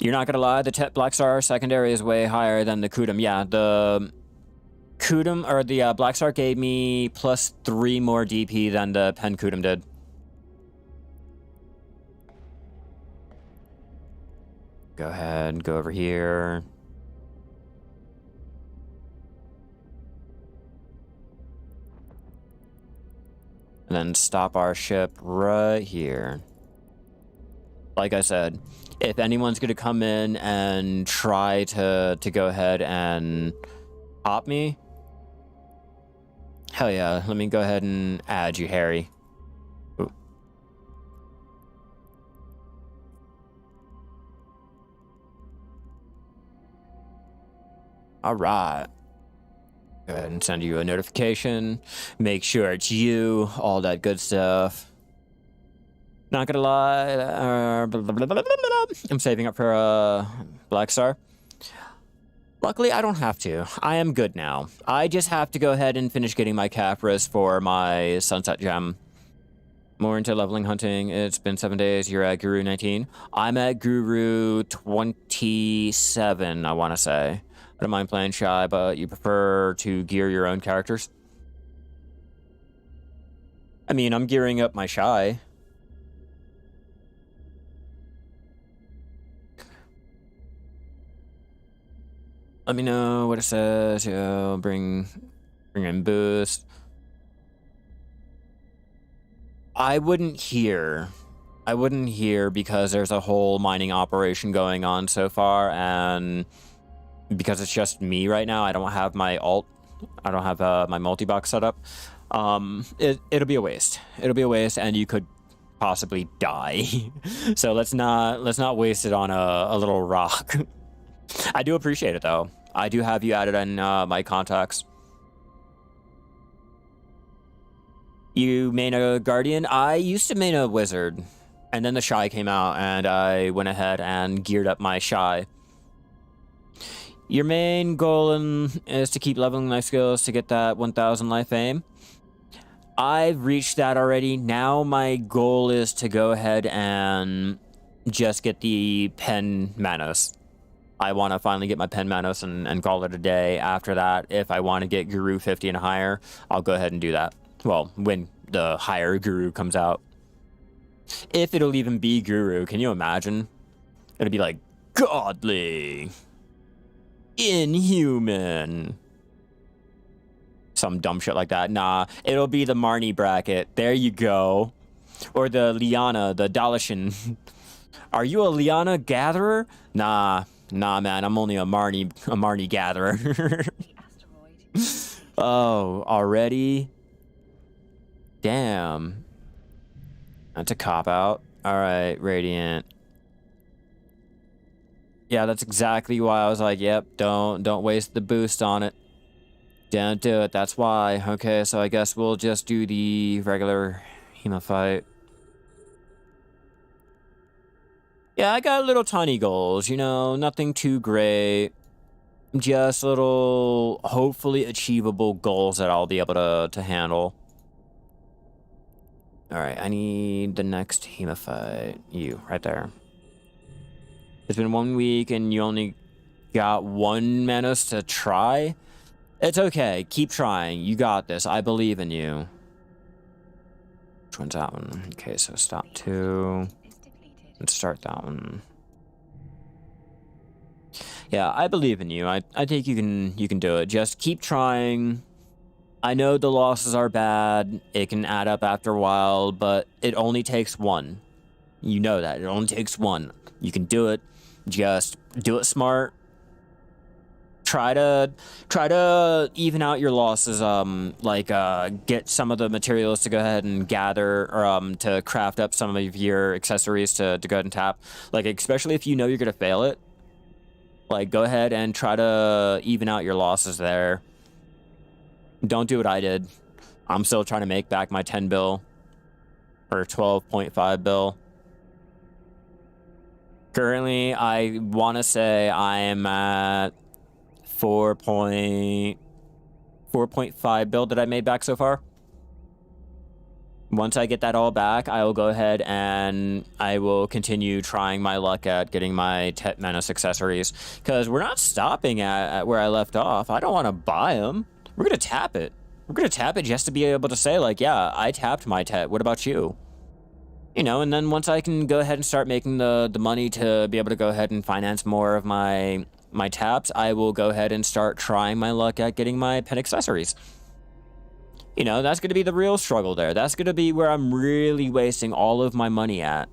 You're not gonna lie, the Tet Black Star secondary is way higher than the Kudum. Yeah, the Kudum, or the Black Star gave me +3 more DP than the Pen Kudum did. Go ahead, go over here. And then stop our ship right here. Like I said, if anyone's going to come in and try to go ahead and pop me, hell yeah, let me go ahead and add you, Harry. Ooh. All right. Go ahead and send you a notification. Make sure it's you, all that good stuff. Not gonna lie, I'm saving up for Black Star. Luckily, I don't have to. I am good now. I just have to go ahead and finish getting my Capris for my Sunset Gem. More into leveling hunting. It's been 7 days. You're at Guru 19. I'm at Guru 27, I want to say. I don't mind playing Shy, but you prefer to gear your own characters? I mean, I'm gearing up my Shy. Let me know what it says. Yo, bring in boost. I wouldn't hear because there's a whole mining operation going on so far, and because it's just me right now, I don't have my alt. I don't have my multi-box set up. It'll be a waste. It'll be a waste, and you could possibly die. So let's not waste it on a little rock. I do appreciate it though. I do have you added in my contacts. You main a guardian? I used to main a wizard, and then the shy came out, and I went ahead and geared up my shy. Your main goal is to keep leveling my skills to get that 1000 life aim. I've reached that already. Now my goal is to go ahead and just get the pen Manos. I want to finally get my pen Manos and call it a day. After that, if I want to get Guru 50 and higher, I'll go ahead and do that. Well, when the higher Guru comes out. If it'll even be Guru, can you imagine? It'll be like, godly. Inhuman. Some dumb shit like that. Nah, it'll be the Marnie bracket. There you go. Or the Liana, the Dalashin. Are you a Liana gatherer? Nah, man, I'm only a Marnie gatherer. Oh, already? Damn. That's a cop-out. Alright, Radiant. Yeah, that's exactly why I was like, yep, don't waste the boost on it. Don't do it, that's why. Okay, so I guess we'll just do the regular Hematite. Yeah, I got little tiny goals, you know, nothing too great. Just little, hopefully achievable goals that I'll be able to handle. Alright, I need the next Hematite. You, right there. It's been 1 week and you only got 1 Manos to try? It's okay. Keep trying. You got this. I believe in you. Which one's that one? Okay, so stop 2. Let's start that one. Yeah, I believe in you. I think you can do it. Just keep trying. I know the losses are bad. It can add up after a while, but it only takes 1. You know that. It only takes 1. You can do it. Just do it smart. Try to even out your losses. Get some of the materials to go ahead and gather, or to craft up some of your accessories to go ahead and tap. Like, especially if you know you're gonna fail it. Like, go ahead and try to even out your losses there. Don't do what I did. I'm still trying to make back my 10 bill. Or 12.5 bill. Currently, I want to say I am at 4.5 bill that I made back so far. Once I get that all back, I will go ahead and I will continue trying my luck at getting my Tet Menace accessories. Because we're not stopping at where I left off. I don't want to buy them. We're going to tap it. We're going to tap it just to be able to say, like, yeah, I tapped my Tet. What about you? You know, and then once I can go ahead and start making the money to be able to go ahead and finance more of my taps, I will go ahead and start trying my luck at getting my pen accessories. You know, that's going to be the real struggle there. That's going to be where I'm really wasting all of my money at.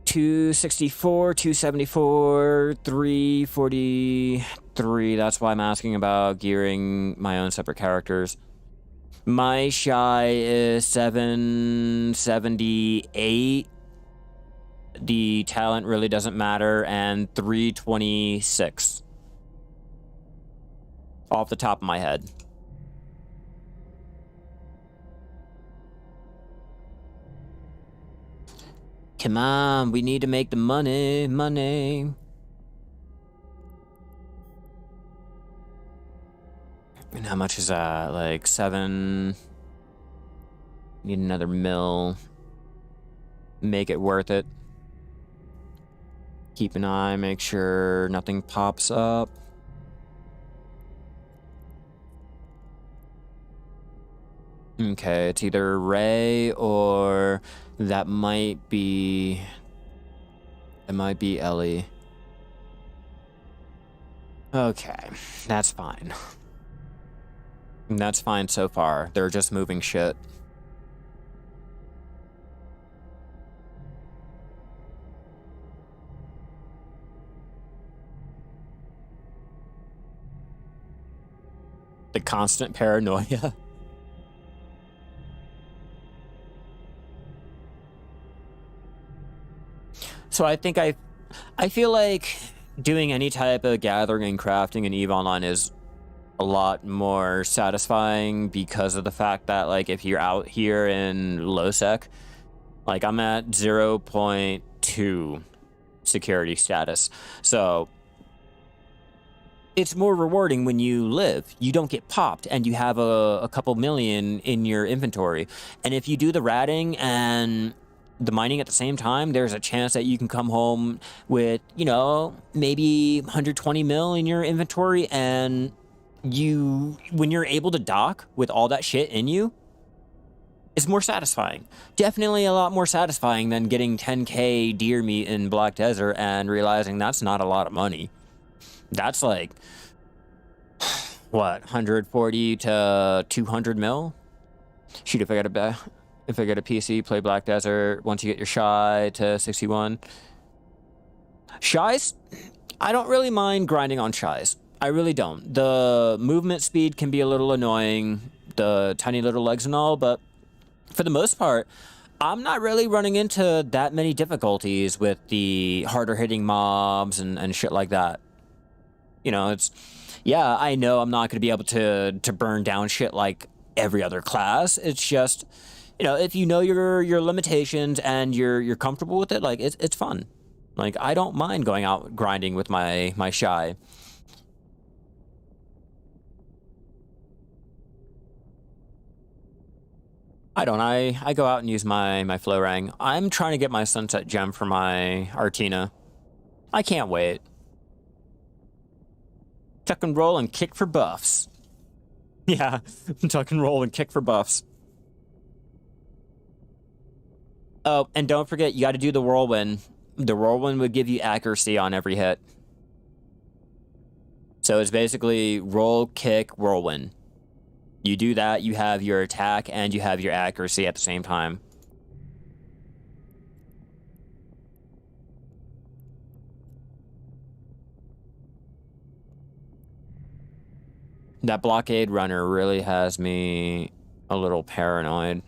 264, 274, 343. That's why I'm asking about gearing my own separate characters. My shy is 778. The talent really doesn't matter, and 326. Off the top of my head. Come on, we need to make the money. And how much is that? Like 7. Need another mill. Make it worth it. Keep an eye, make sure nothing pops up. Okay, it's either Ray or that might be... It might be Ellie. Okay, that's fine. That's fine so far. They're just moving shit. The constant paranoia. So I feel like doing any type of gathering and crafting in EVE Online is a lot more satisfying because of the fact that, like, if you're out here in Lowsec, like, I'm at 0.2 security status, so it's more rewarding when you live. You don't get popped and you have a couple million in your inventory. And if you do the ratting and the mining at the same time, there's a chance that you can come home with, you know, maybe 120 mil in your inventory, and when you're able to dock with all that shit in you, it's more satisfying. Definitely a lot more satisfying than getting 10k deer meat in Black Desert and realizing that's not a lot of money. That's like, what, 140 to 200 mil? Shoot, if I get a PC, play Black Desert, once you get your shy to 61. Shies, I don't really mind grinding on shies. I really don't. The movement speed can be a little annoying, the tiny little legs and all, but for the most part, I'm not really running into that many difficulties with the harder hitting mobs and shit like that. You know, yeah, I know I'm not going to be able to burn down shit like every other class. It's just, you know, if you know your limitations and you're comfortable with it, like, it's fun. Like, I don't mind going out grinding with my shy. I go out and use my Florang. I'm trying to get my Sunset Gem for my Artina. I can't wait. Tuck and roll and kick for buffs. Yeah, tuck and roll and kick for buffs. Oh, and don't forget, you got to do the whirlwind. The whirlwind would give you accuracy on every hit. So it's basically roll, kick, whirlwind. You do that, you have your attack and you have your accuracy at the same time. That blockade runner really has me a little paranoid.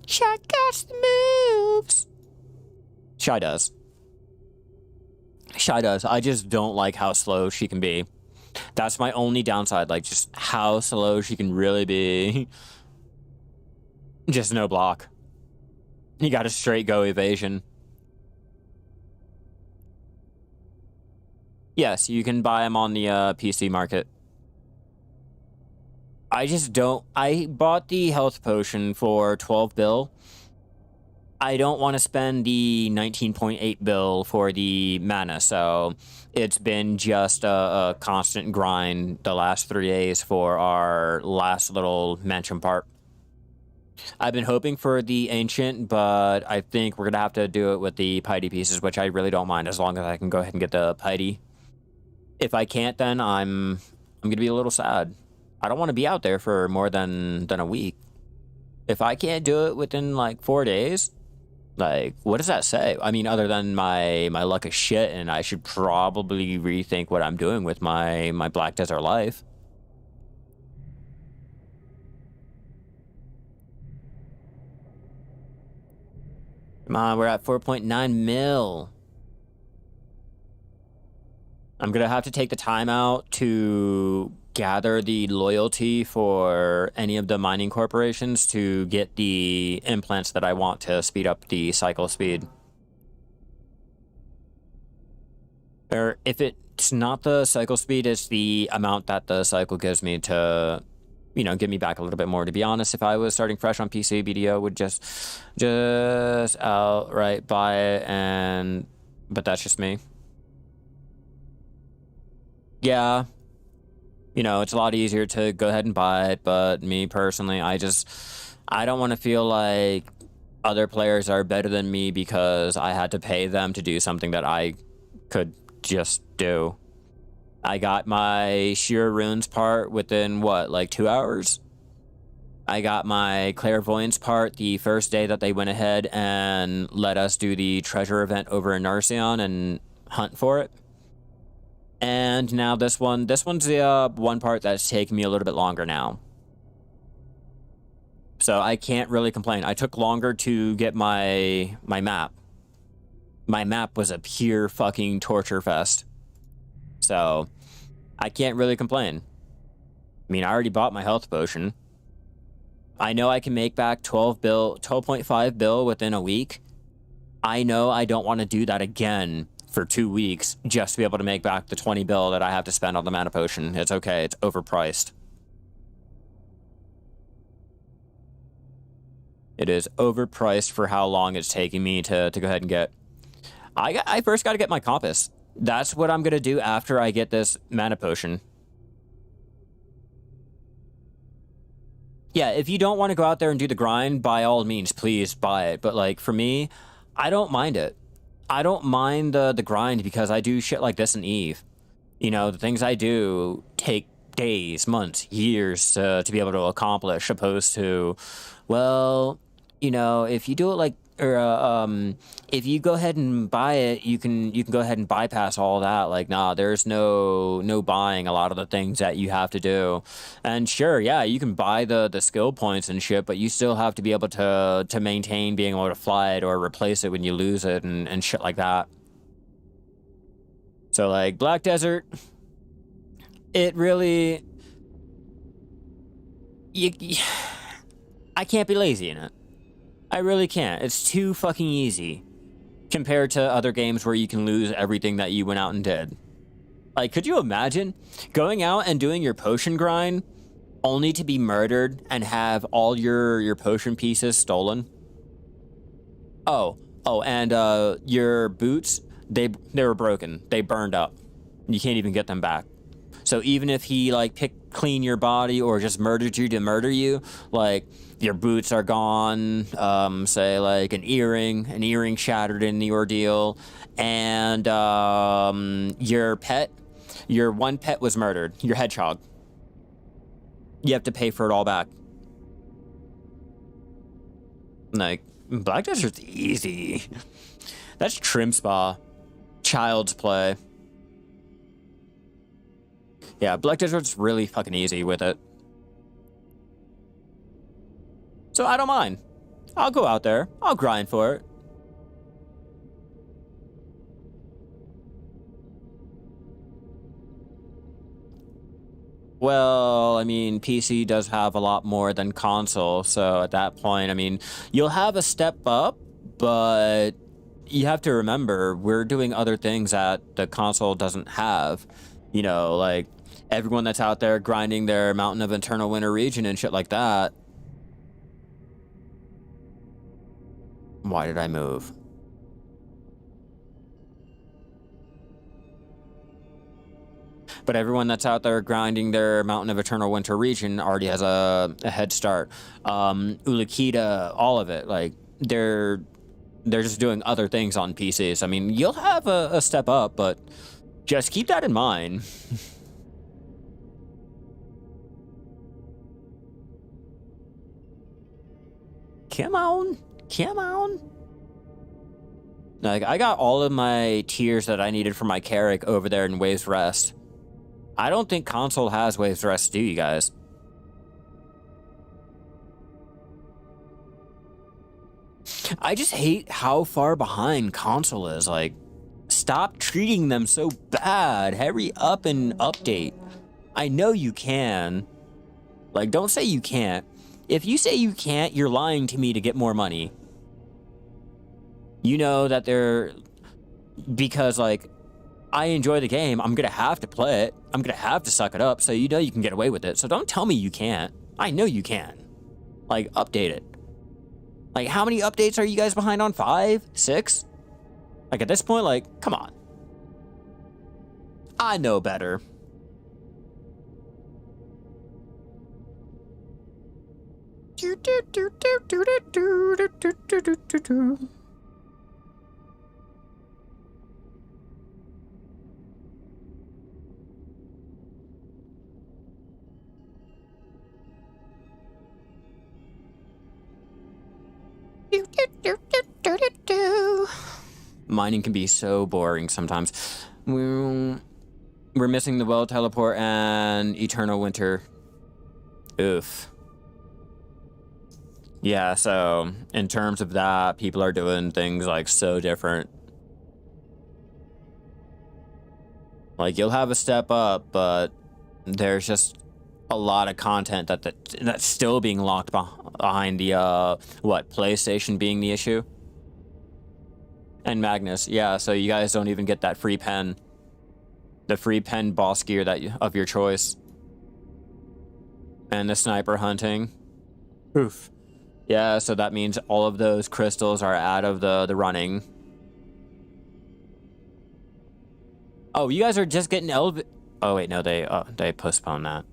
Shy got the moves. Shy does. Shy does. I just don't like how slow she can be. That's my only downside, like, just how slow she can really be. Just no block. You got a straight go evasion. Yes, you can buy them on the PC market. I just don't... I bought the health potion for 12 bill. I don't want to spend the 19.8 bill for the mana, so it's been just a constant grind the last 3 days for our last little mansion part. I've been hoping for the ancient, but I think we're going to have to do it with the piety pieces, which I really don't mind as long as I can go ahead and get the piety. If I can't, then I'm going to be a little sad. I don't want to be out there for more than a week. If I can't do it within like 4 days, like, what does that say? I mean, other than my luck is shit, and I should probably rethink what I'm doing with my Black Desert life. Come on, we're at 4.9 mil. I'm gonna have to take the time out to gather the loyalty for any of the mining corporations to get the implants that I want to speed up the cycle speed. Or if it's not the cycle speed, it's the amount that the cycle gives me to, you know, give me back a little bit more. To be honest, if I was starting fresh on PC, BDO would just outright buy it, but that's just me. Yeah, you know, it's a lot easier to go ahead and buy it, but me personally, I don't want to feel like other players are better than me because I had to pay them to do something that I could just do. I got my Sheer Runes part within, what, like 2 hours? I got my Clairvoyance part the first day that they went ahead and let us do the treasure event over in Narcion and hunt for it. And now this one's the one part that's taking me a little bit longer now. So I can't really complain. I took longer to get my map. My map was a pure fucking torture fest. So I can't really complain. I mean, I already bought my health potion. I know I can make back 12.5 bill within a week. I know I don't want to do that again for 2 weeks just to be able to make back the 20 bill that I have to spend on the mana potion. It's okay. It's overpriced. It is overpriced for how long it's taking me to go ahead and get. I first got to get my compass. That's what I'm going to do after I get this mana potion. Yeah, if you don't want to go out there and do the grind, by all means, please buy it. But, like, for me, I don't mind it. I don't mind the grind because I do shit like this in Eve. You know, the things I do take days, months, years to be able to accomplish, opposed to, well, you know, if you do it like, or if you go ahead and buy it, you can go ahead and bypass all that. Like, nah, there's no buying a lot of the things that you have to do. And sure, yeah, you can buy the skill points and shit, but you still have to be able to maintain being able to fly it or replace it when you lose it and shit like that. So, like, Black Desert, it really, I can't be lazy in it. I really can't. It's too fucking easy compared to other games where you can lose everything that you went out and did. Like, could you imagine going out and doing your potion grind only to be murdered and have all your potion pieces stolen? And your boots, they were broken. They burned up. You can't even get them back. So even if he, like, clean your body or just murdered you to murder you, like, your boots are gone, say, like, an earring shattered in the ordeal, and your one pet was murdered, your hedgehog. You have to pay for it all back. Like, Black Desert's easy. That's Trim Spa. Child's play. Yeah, Black Desert's really fucking easy with it. So I don't mind. I'll go out there. I'll grind for it. Well, I mean, PC does have a lot more than console, so at that point, I mean, you'll have a step up, but you have to remember, we're doing other things that the console doesn't have. You know, like, everyone that's out there grinding their Mountain of Eternal Winter region and shit like that. Why did I move? But everyone that's out there grinding their Mountain of Eternal Winter region already has a head start. Ulukita, all of it. Like, they're just doing other things on PCs. I mean, you'll have a step up, but just keep that in mind. Come on. Come on. Like, I got all of my tiers that I needed for my Carrick over there in Waves Rest. I don't think console has Waves Rest, do you guys? I just hate how far behind console is. Like, stop treating them so bad. Hurry up and update. I know you can. Like, don't say you can't. If you say you can't, you're lying to me to get more money. You know that they're... Because, like, I enjoy the game. I'm going to have to play it. I'm going to have to suck it up, so you know you can get away with it. So don't tell me you can't. I know you can. Like, update it. Like, how many updates are you guys behind on? 5? 6? Like, at this point, like, come on. I know better. Mining can be so boring sometimes. We're missing the well teleport and Eternal Winter. Oof. Yeah, so in terms of that, people are doing things like so different. Like you'll have a step up, but there's just a lot of content that's still being locked behind the PlayStation being the issue. And Magnus, yeah, so you guys don't even get that free pen. The free pen boss gear of your choice. And the sniper hunting. Oof. Yeah, so that means all of those crystals are out of the running. Oh, you guys are just getting elevated. Oh wait, no, they postponed that.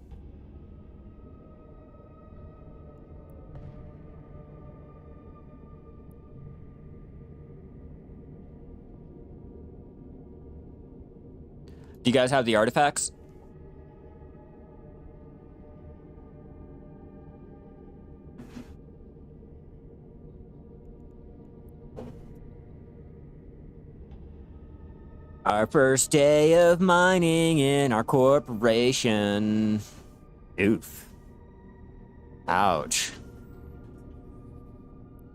Do you guys have the artifacts? Our first day of mining in our corporation. Oof. Ouch.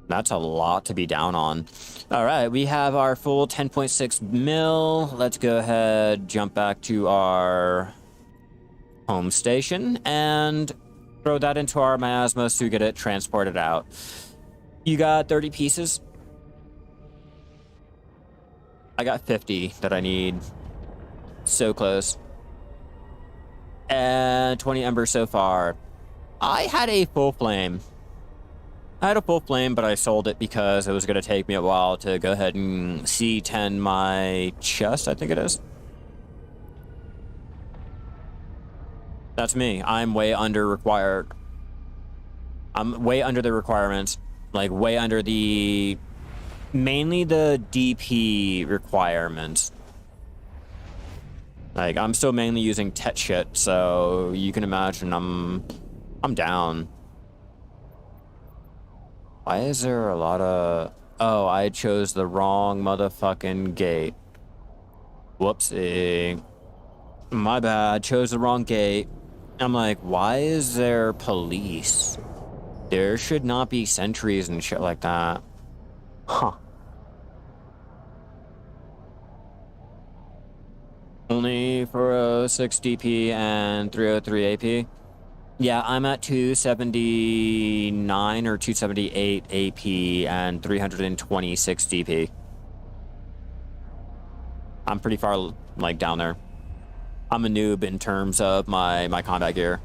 That's a lot to be down on. All right, we have our full 10.6 mil. Let's go ahead, jump back to our home station and throw that into our miasmas to get it transported out. You got 30 pieces? I got 50 that I need. So close. And 20 embers so far. I had a full flame. But I sold it because it was going to take me a while to go ahead and C10 my chest, I think it is. That's me. I'm way under required. I'm way under the requirements. Like, way under the... Mainly the DP requirements. Like, I'm still mainly using Tet shit, so you can imagine I'm down. Why is there a lot of... Oh, I chose the wrong motherfucking gate. Whoopsie. My bad, chose the wrong gate. I'm like, why is there police? There should not be sentries and shit like that. Huh. Only 406 DP and 303 AP. Yeah, I'm at 279 or 278 AP and 326 DP. I'm pretty far, like, down there. I'm a noob in terms of my combat gear.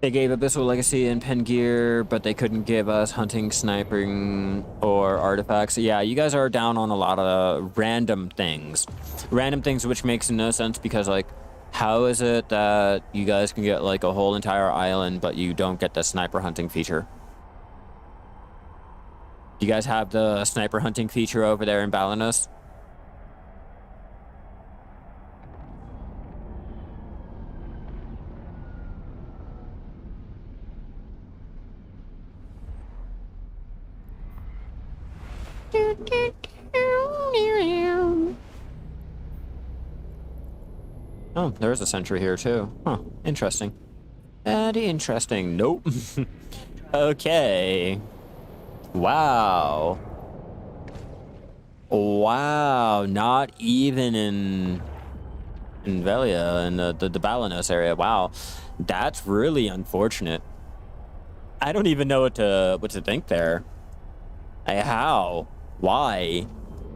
They gave Abyssal Legacy and pen gear, but they couldn't give us hunting, sniping, or artifacts. Yeah, you guys are down on a lot of random things. Random things which makes no sense because, like, how is it that you guys can get, like, a whole entire island, but you don't get the sniper hunting feature? Do you guys have the sniper hunting feature over there in Balanos? Oh, there's a sentry here too. Huh, interesting. Very interesting. Nope. Okay. Wow. Wow, not even in Velia, in the Balanos area. Wow. That's really unfortunate. I don't even know what to think there. How? Why?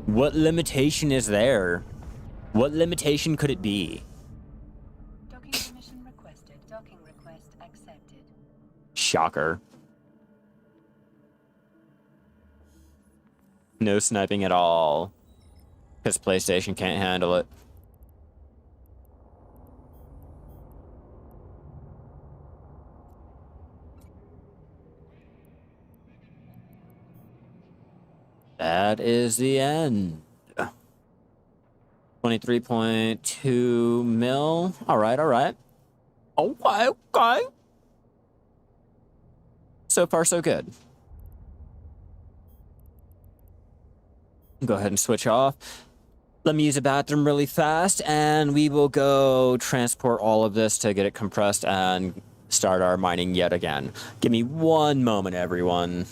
What limitation is there? What limitation could it be? Docking permission requested. Docking request accepted. Shocker. No sniping at all. Because PlayStation can't handle it. That is the end. 23.2 mil. All right, all right. Okay, okay. So far, so good. Go ahead and switch off. Let me use the bathroom really fast, and we will go transport all of this to get it compressed and start our mining yet again. Give me one moment, everyone.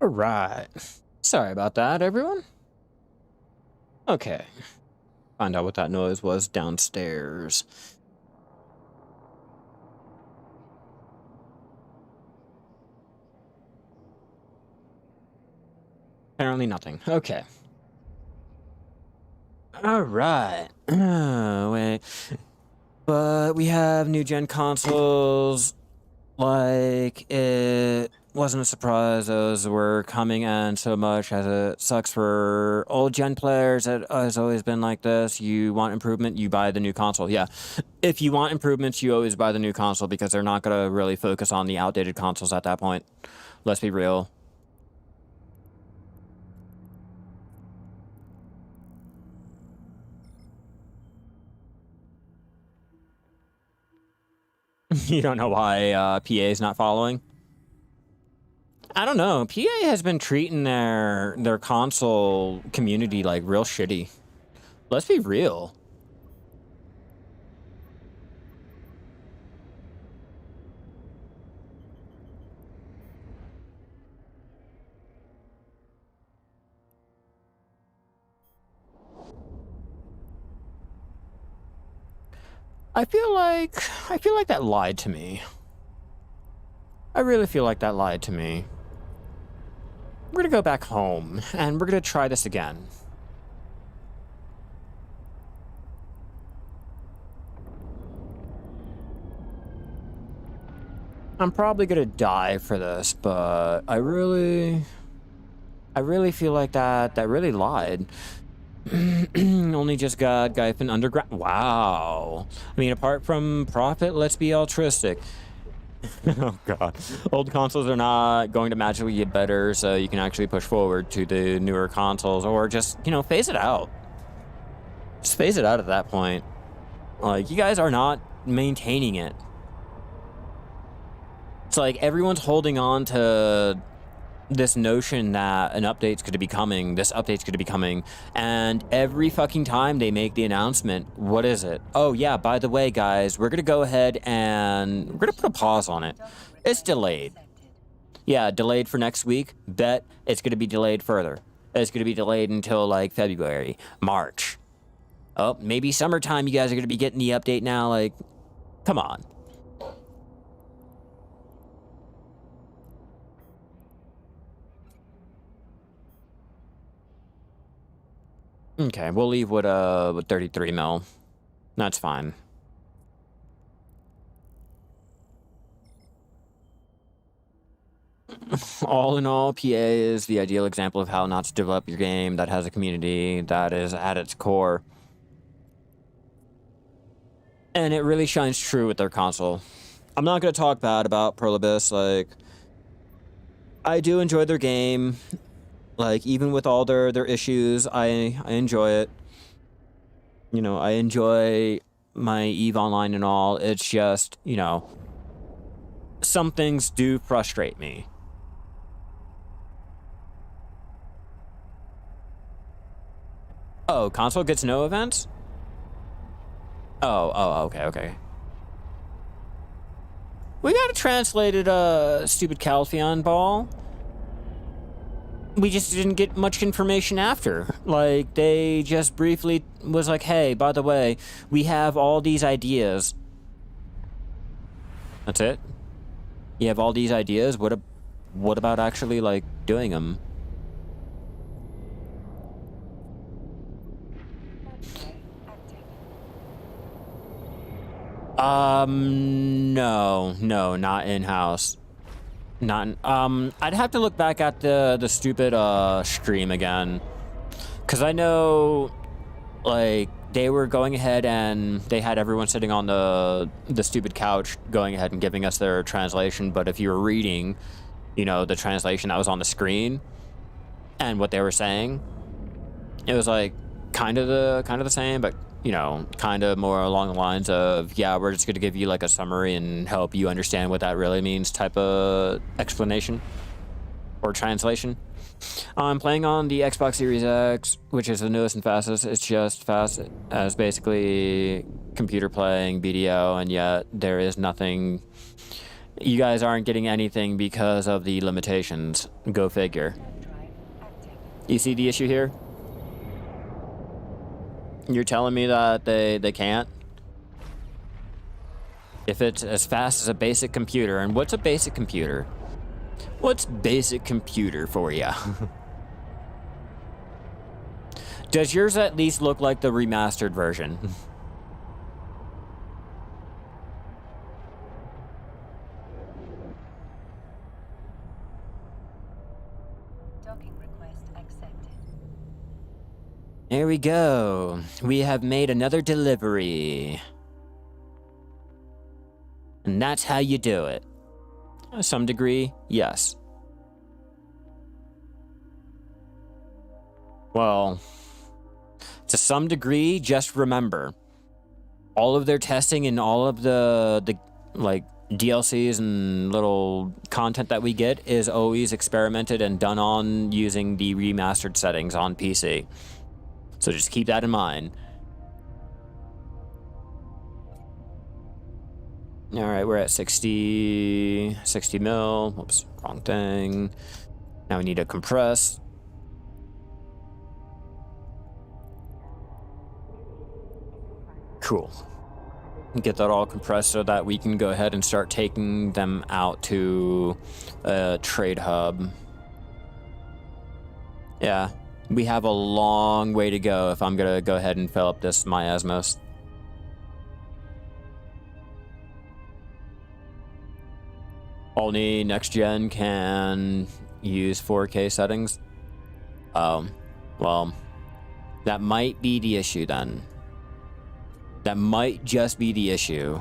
All right. Sorry about that, everyone. Okay. Find out what that noise was downstairs. Apparently nothing. Okay. All right. Wait. But we have new gen consoles. Like, it wasn't a surprise those were coming in so much as it sucks for old gen players. It has always been like this. You want improvement, you buy the new console. Yeah. If you want improvements, you always buy the new console because they're not going to really focus on the outdated consoles at that point. Let's be real. You don't know why PA is not following? I don't know. PA has been treating their console community like real shitty. Let's be real. I feel like that lied to me. I really feel like that lied to me. We're gonna go back home, and we're gonna try this again. I'm probably gonna die for this, but I really feel like that really lied. Only just got Gyphon underground. Wow. I mean, apart from profit, let's be altruistic. Oh god. Old consoles are not going to magically get better, so you can actually push forward to the newer consoles, or just, you know, phase it out. Just phase it out at that point. Like, you guys are not maintaining it. It's like everyone's holding on to this notion that an update's going to be coming, this update's going to be coming, and every fucking time they make the announcement, what is it? Oh yeah, by the way, guys, we're going to go ahead and we're going to put a pause on it. It's delayed. Yeah, delayed for next week. Bet it's going to be delayed further. It's going to be delayed until like February, March. Oh, maybe summertime you guys are going to be getting the update now. Like, come on. Okay, we'll leave with 33 mil. That's fine. All in all, PA is the ideal example of how not to develop your game that has a community that is at its core. And it really shines true with their console. I'm not going to talk bad about Prolibus. Like, I do enjoy their game. Like, even with all their issues, I enjoy it. You know, I enjoy my EVE Online and all. It's just, you know, some things do frustrate me. Oh, console gets no events? Oh, okay. We got a translated, stupid Calpheon ball. We just didn't get much information after. Like, they just briefly was like, hey, by the way, we have all these ideas. That's it? You have all these ideas? What about actually, like, doing them? No, not in-house. I'd have to look back at the stupid, stream again. Because I know, like, they were going ahead and they had everyone sitting on the stupid couch going ahead and giving us their translation, but if you were reading, you know, the translation that was on the screen and what they were saying, it was, like, kind of the same, but, you know, kind of more along the lines of, yeah, we're just going to give you like a summary and help you understand what that really means type of explanation or translation. I'm playing on the Xbox Series X, which is the newest and fastest. It's just fast as basically computer playing BDO, and yet there is nothing. You guys aren't getting anything because of the limitations. Go figure. You see the issue here? You're telling me that they can't? If it's as fast as a basic computer, and what's a basic computer? What's basic computer for ya? Does yours at least look like the remastered version? Docking request accepted. There we go. We have made another delivery. And that's how you do it. To some degree, yes. Well, to some degree, just remember, all of their testing and all of the like DLCs and little content that we get is always experimented and done on using the remastered settings on PC. So just keep that in mind. All right, we're at 60 mil. Whoops, wrong thing. Now we need to compress. Cool. Get that all compressed so that we can go ahead and start taking them out to a trade hub. Yeah, we have a long way to go if I'm gonna go ahead and fill up this miasmos. Only next gen can use 4K settings. Well, that might be the issue then. That might just be the issue.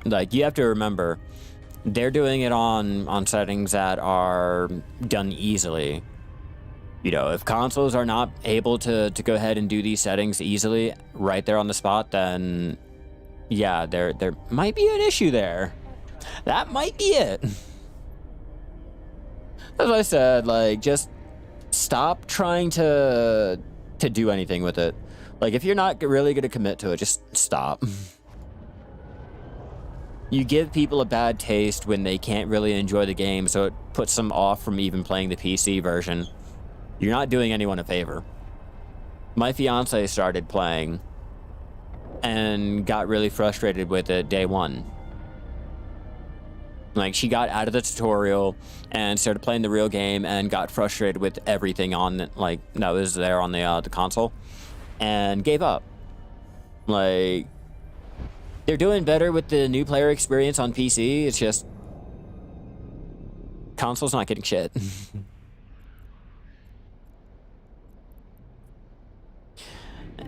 Like, you have to remember, they're doing it on settings that are done easily. You know, if consoles are not able to go ahead and do these settings easily right there on the spot, then yeah, there might be an issue there. That might be it. As I said, like, just stop trying to do anything with it. Like, if you're not really going to commit to it, just stop. You give people a bad taste when they can't really enjoy the game, so it puts them off from even playing the PC version. You're not doing anyone a favor. My fiance started playing and got really frustrated with it day one. Like, she got out of the tutorial and started playing the real game and got frustrated with everything on, like, that was there on the console, and gave up. Like, they're doing better with the new player experience on PC. It's just console's not getting shit.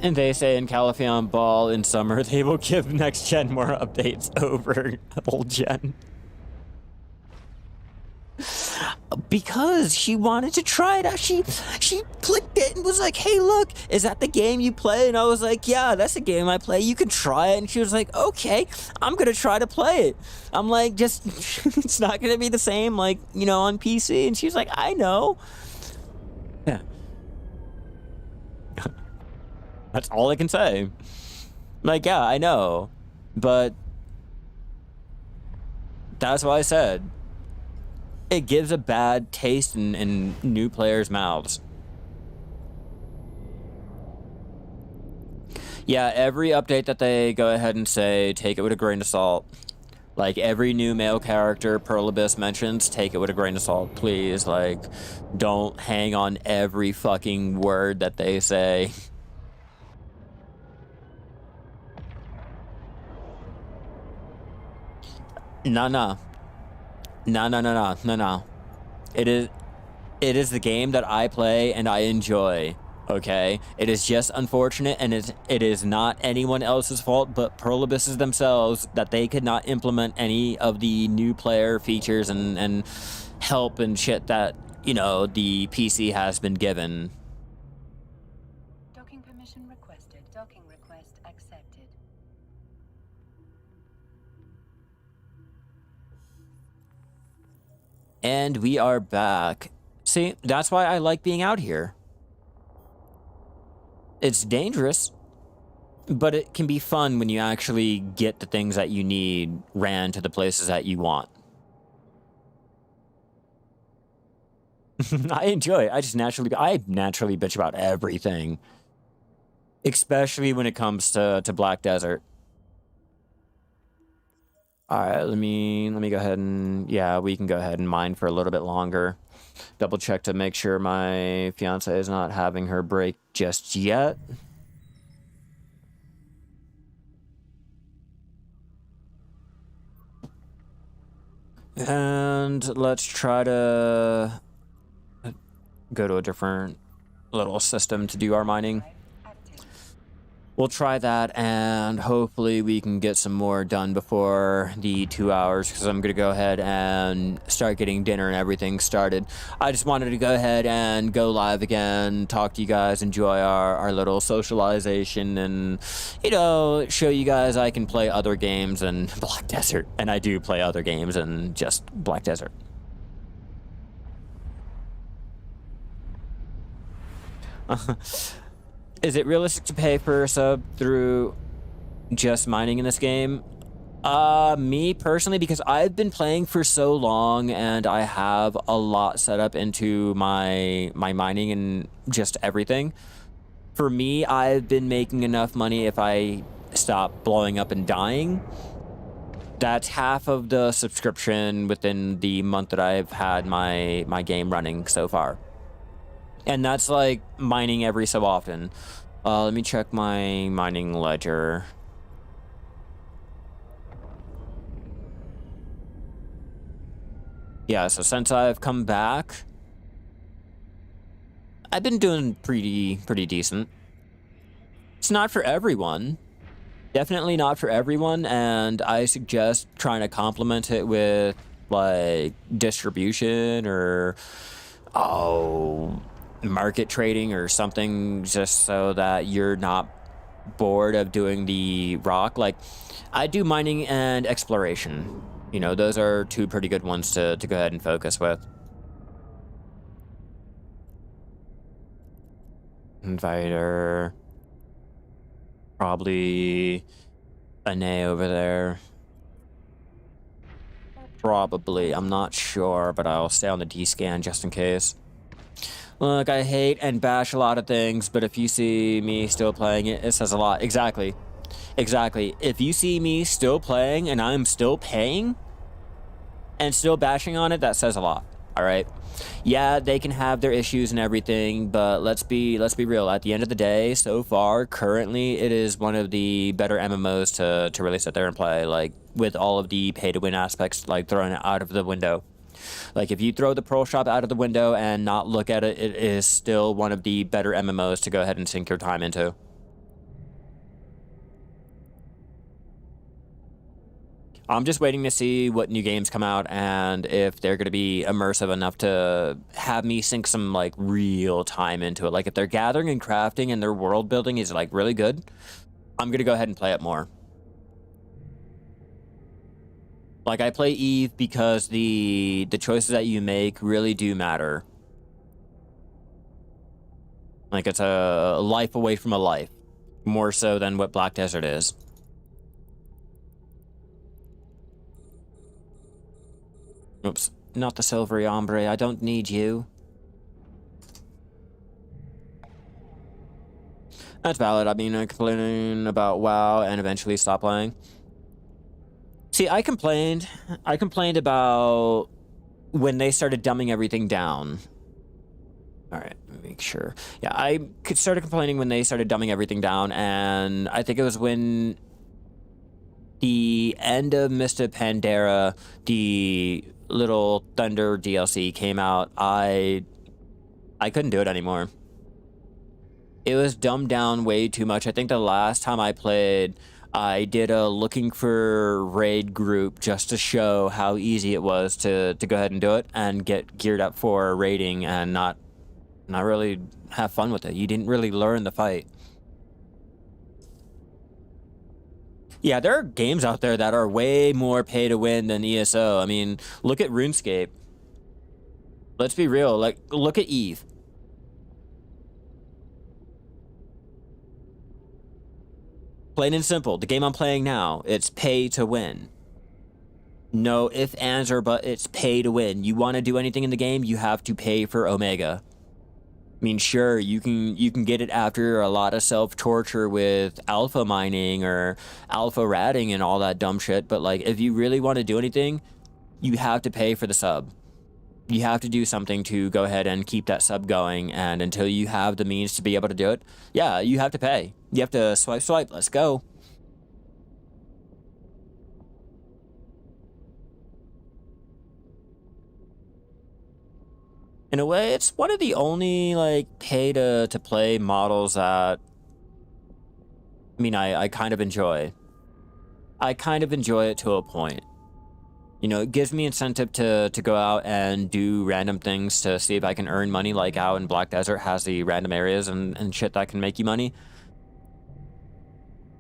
And they say in California Ball in summer, they will give next gen more updates over old gen. Because she wanted to try it out. She clicked it and was like, hey, look, is that the game you play? And I was like, yeah, that's the game I play. You can try it. And she was like, okay, I'm going to try to play it. I'm like, just, it's not going to be the same, like, you know, on PC. And she was like, I know. Yeah. That's all I can say. Like, yeah, I know. But that's why I said it gives a bad taste in new players' mouths. Yeah, every update that they go ahead and say, take it with a grain of salt. Like, every new male character Perlibus mentions, take it with a grain of salt, please. Like, don't hang on every fucking word that they say. No. It is the game that I play and I enjoy, okay? It is just unfortunate, and it is not anyone else's fault but Perlibus's themselves that they could not implement any of the new player features and help and shit that, you know, the PC has been given. Docking permission requested. Docking request accepted. And we are back. See, that's why I like being out here. It's dangerous, but it can be fun when you actually get the things that you need ran to the places that you want. I enjoy it. I naturally bitch about everything, especially when it comes to Black Desert. All right, let me go ahead and, yeah, we can go ahead and mine for a little bit longer. Double check to make sure my fiance is not having her break just yet. And let's try to go to a different little system to do our mining. We'll try that, and hopefully we can get some more done before the 2 hours, because I'm going to go ahead and start getting dinner and everything started. I just wanted to go ahead and go live again, talk to you guys, enjoy our little socialization, and, you know, show you guys I can play other games than Black Desert. And I do play other games than just Black Desert. Is it realistic to pay for a sub through just mining in this game? Me personally, because I've been playing for so long and I have a lot set up into my mining and just everything. For me, I've been making enough money if I stop blowing up and dying. That's half of the subscription within the month that I've had my game running so far. And that's like mining every so often. Let me check my mining ledger. Yeah, so since I've come back, I've been doing pretty decent. It's not for everyone. Definitely not for everyone, and I suggest trying to complement it with like distribution or market trading or something, just so that you're not bored of doing the rock. Like, I do mining and exploration. You know, those are two pretty good ones to go ahead and focus with. Inviter. Probably an A over there. Probably. I'm not sure, but I'll stay on the D scan just in case. Look, I hate and bash a lot of things, but if you see me still playing it, it says a lot. Exactly. Exactly. If you see me still playing and I'm still paying and still bashing on it, that says a lot. All right. Yeah, they can have their issues and everything, but let's be real. At the end of the day, so far, currently, it is one of the better MMOs to really sit there and play. Like, with all of the pay-to-win aspects, like, thrown out of the window. Like, if you throw the Pearl Shop out of the window and not look at it, it is still one of the better MMOs to go ahead and sink your time into. I'm just waiting to see what new games come out and if they're going to be immersive enough to have me sink some, like, real time into it. Like, if they're gathering and crafting and their world building is, like, really good, I'm going to go ahead and play it more. Like, I play Eve because the choices that you make really do matter. Like, it's a life away from a life, more so than what Black Desert is. Oops, not the silvery ombre. I don't need you. That's valid. I mean, I complain about WoW and eventually stop playing. See, I complained about when they started dumbing everything down. All right, let me make sure. Yeah, I started complaining when they started dumbing everything down, and I think it was when the end of Mr. Pandera, the Little Thunder DLC came out, I couldn't do it anymore. It was dumbed down way too much. I think the last time I played, I did a looking for raid group just to show how easy it was to go ahead and do it and get geared up for raiding and not really have fun with it. You didn't really learn the fight. Yeah, there are games out there that are way more pay to win than ESO. I mean, look at RuneScape. Let's be real. Like, look at Eve. Plain and simple. The game I'm playing now, it's pay to win. No ifs, ands, or buts. It's pay to win. You want to do anything in the game, you have to pay for Omega. I mean, sure, you can get it after a lot of self-torture with alpha mining or alpha ratting and all that dumb shit, but, like, if you really want to do anything, you have to pay for the sub. You have to do something to go ahead and keep that sub going, and until you have the means to be able to do it, yeah, you have to pay. You have to swipe, let's go. In a way, it's one of the only, like, pay-to-play models that, I mean, I kind of enjoy. I kind of enjoy it to a point. You know, it gives me incentive to go out and do random things to see if I can earn money, like how in Black Desert has the random areas and shit that can make you money.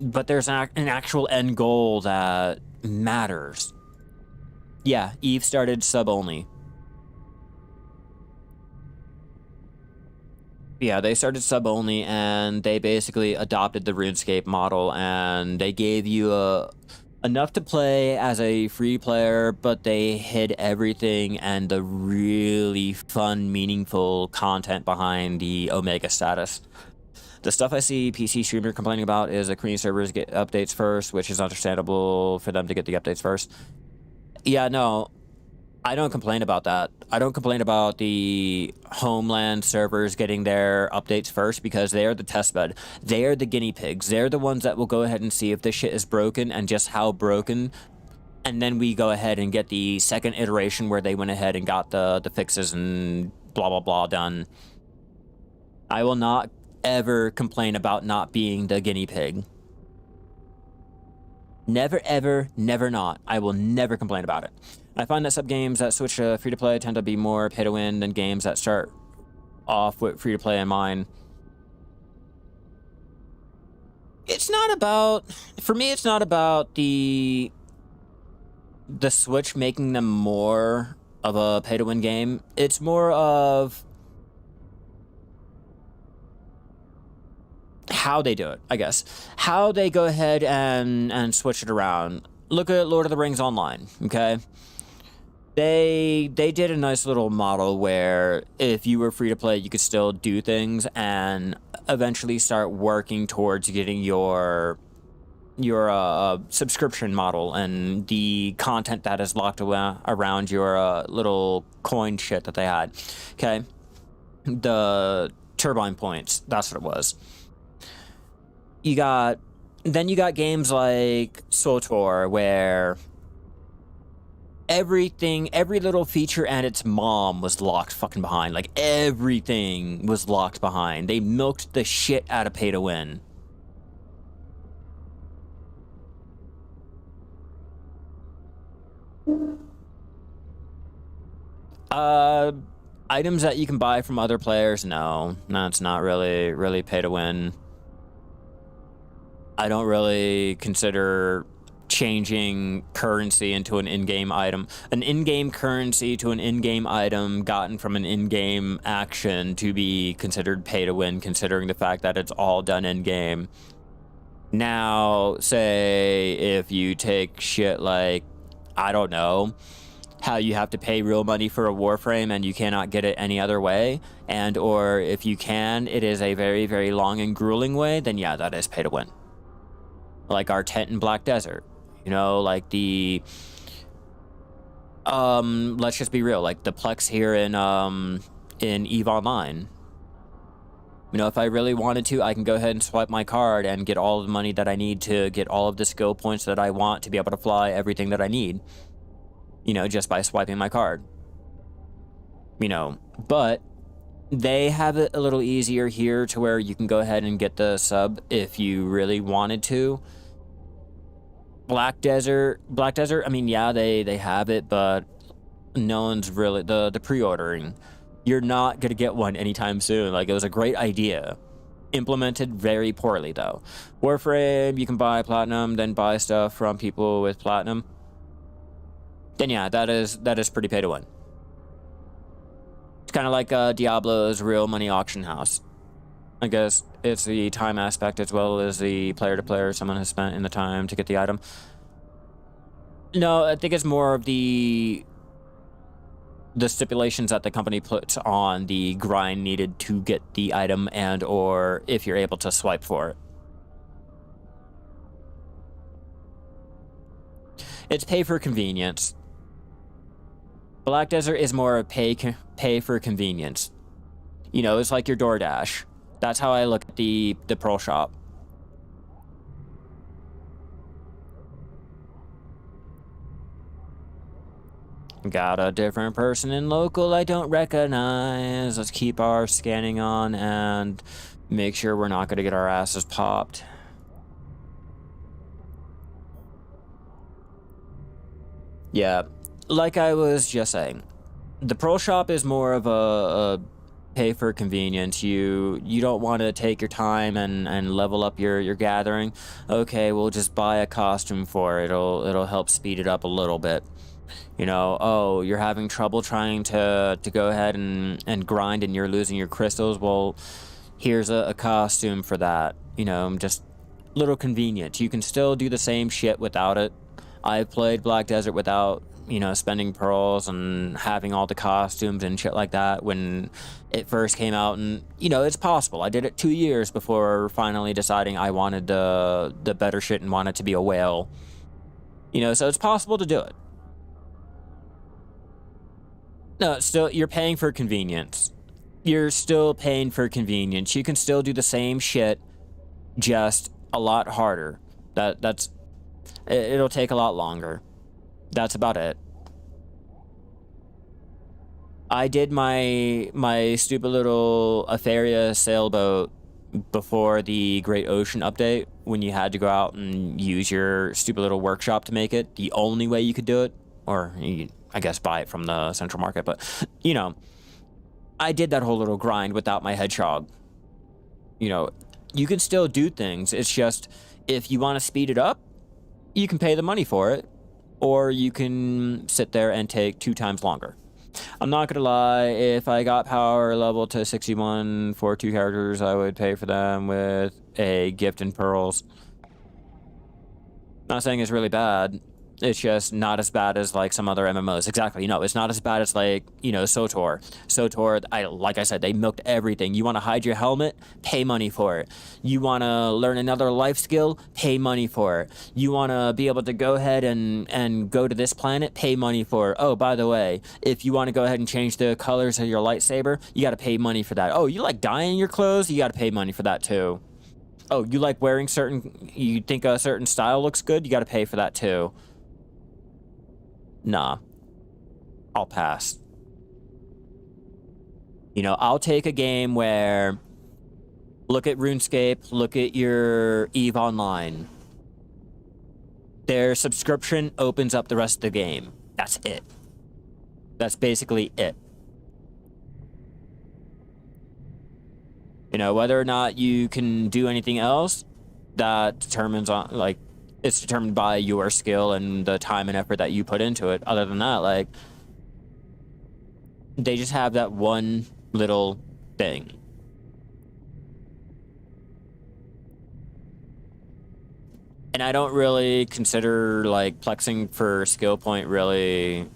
But there's an actual end goal that matters. Yeah, Eve started sub-only. Yeah, they started sub-only, and they basically adopted the RuneScape model, and they gave you enough to play as a free player, but they hid everything and the really fun, meaningful content behind the Omega status. The stuff I see PC streamer complaining about is that Korean servers get updates first, which is understandable for them to get the updates first. Yeah, no, I don't complain about that. I don't complain about the homeland servers getting their updates first because they are the testbed. They are the guinea pigs. They're the ones that will go ahead and see if this shit is broken and just how broken. And then we go ahead and get the second iteration where they went ahead and got the fixes and blah, blah, blah done. I will not ever complain about not being the guinea pig. Never, ever, never not. I will never complain about it. I find that some games that switch to free-to-play tend to be more pay-to-win than games that start off with free-to-play in mind. It's not about... For me, it's not about the Switch making them more of a pay-to-win game. It's more of how they do it, I guess. How they go ahead and switch it around. Look at Lord of the Rings Online, okay? They did a nice little model where if you were free to play, you could still do things and eventually start working towards getting your subscription model and the content that is locked around your little coin shit that they had. Okay, the turbine points. That's what it was. Then you got games like SWTOR where every little feature and its mom was locked fucking behind. Like, everything was locked behind. They milked the shit out of pay to win. Items that you can buy from other players, no, it's not really pay to win. I don't really consider changing currency into an in-game item. An in-game currency to an in-game item gotten from an in-game action to be considered pay to win, considering the fact that it's all done in-game. Now, say if you take shit like, I don't know, how you have to pay real money for a Warframe and you cannot get it any other way, and or if you can, it is a very, very long and grueling way, then yeah, that is pay to win. Like our tent in Black Desert. You know, like the let's just be real, like the Plex here in EVE Online. You know, if I really wanted to, I can go ahead and swipe my card and get all the money that I need to get all of the skill points that I want to be able to fly everything that I need. You know, just by swiping my card. You know, but they have it a little easier here to where you can go ahead and get the sub if you really wanted to. Black Desert, I mean, yeah, they have it, but no one's really, the pre-ordering, you're not going to get one anytime soon. Like, it was a great idea. Implemented very poorly, though. Warframe, you can buy Platinum, then buy stuff from people with Platinum. Then yeah, that is pretty pay to win. It's kind of like Diablo's real money auction house. I guess it's the time aspect as well as the player-to-player someone has spent in the time to get the item. No, I think it's more of the stipulations that the company puts on the grind needed to get the item and or if you're able to swipe for it. It's pay for convenience. Black Desert is more pay for convenience. You know, it's like your DoorDash. That's how I look at the Pearl Shop. Got a different person in local I don't recognize. Let's keep our scanning on and make sure we're not going to get our asses popped. Yeah, like I was just saying, the Pearl Shop is more of a pay for convenience. You don't want to take your time and level up your gathering. Okay, we'll just buy a costume for it. It'll help speed it up a little bit. You know, oh, you're having trouble trying to go ahead and grind and you're losing your crystals. Well, here's a costume for that. You know, just little convenient. You can still do the same shit without it. I've played Black Desert without, you know, spending pearls and having all the costumes and shit like that when it first came out. And, you know, it's possible. I did it 2 years before finally deciding I wanted the better shit and wanted to be a whale. You know, so it's possible to do it. No, it's still, you're paying for convenience. You're still paying for convenience. You can still do the same shit, just a lot harder. It'll take a lot longer. That's about it. I did my stupid little Afaria sailboat before the Great Ocean update, when you had to go out and use your stupid little workshop to make it, the only way you could do it, or you, I guess buy it from the central market, but, you know, I did that whole little grind without my hedgehog. You know, you can still do things. It's just, if you want to speed it up, you can pay the money for it, or you can sit there and take 2 times longer. I'm not gonna lie, if I got power level to 61 for 2 characters, I would pay for them with a gift and pearls. Not saying it's really bad. It's just not as bad as like some other MMOs. Exactly, you know, it's not as bad as like, you know, SOTOR. SOTOR, like I said, they milked everything. You want to hide your helmet? Pay money for it. You want to learn another life skill? Pay money for it. You want to be able to go ahead and go to this planet? Pay money for it. Oh, by the way, if you want to go ahead and change the colors of your lightsaber, you got to pay money for that. Oh, you like dyeing your clothes? You got to pay money for that too. Oh, you like wearing you think a certain style looks good? You got to pay for that too. Nah, I'll pass. You know, I'll take a game where, look at RuneScape, look at your EVE Online. Their subscription opens up the rest of the game. That's it. That's basically it. You know, whether or not you can do anything else, that determines on, like, it's determined by your skill and the time and effort that you put into it. Other than that, like, they just have that one little thing. And I don't really consider, like, plexing for skill point really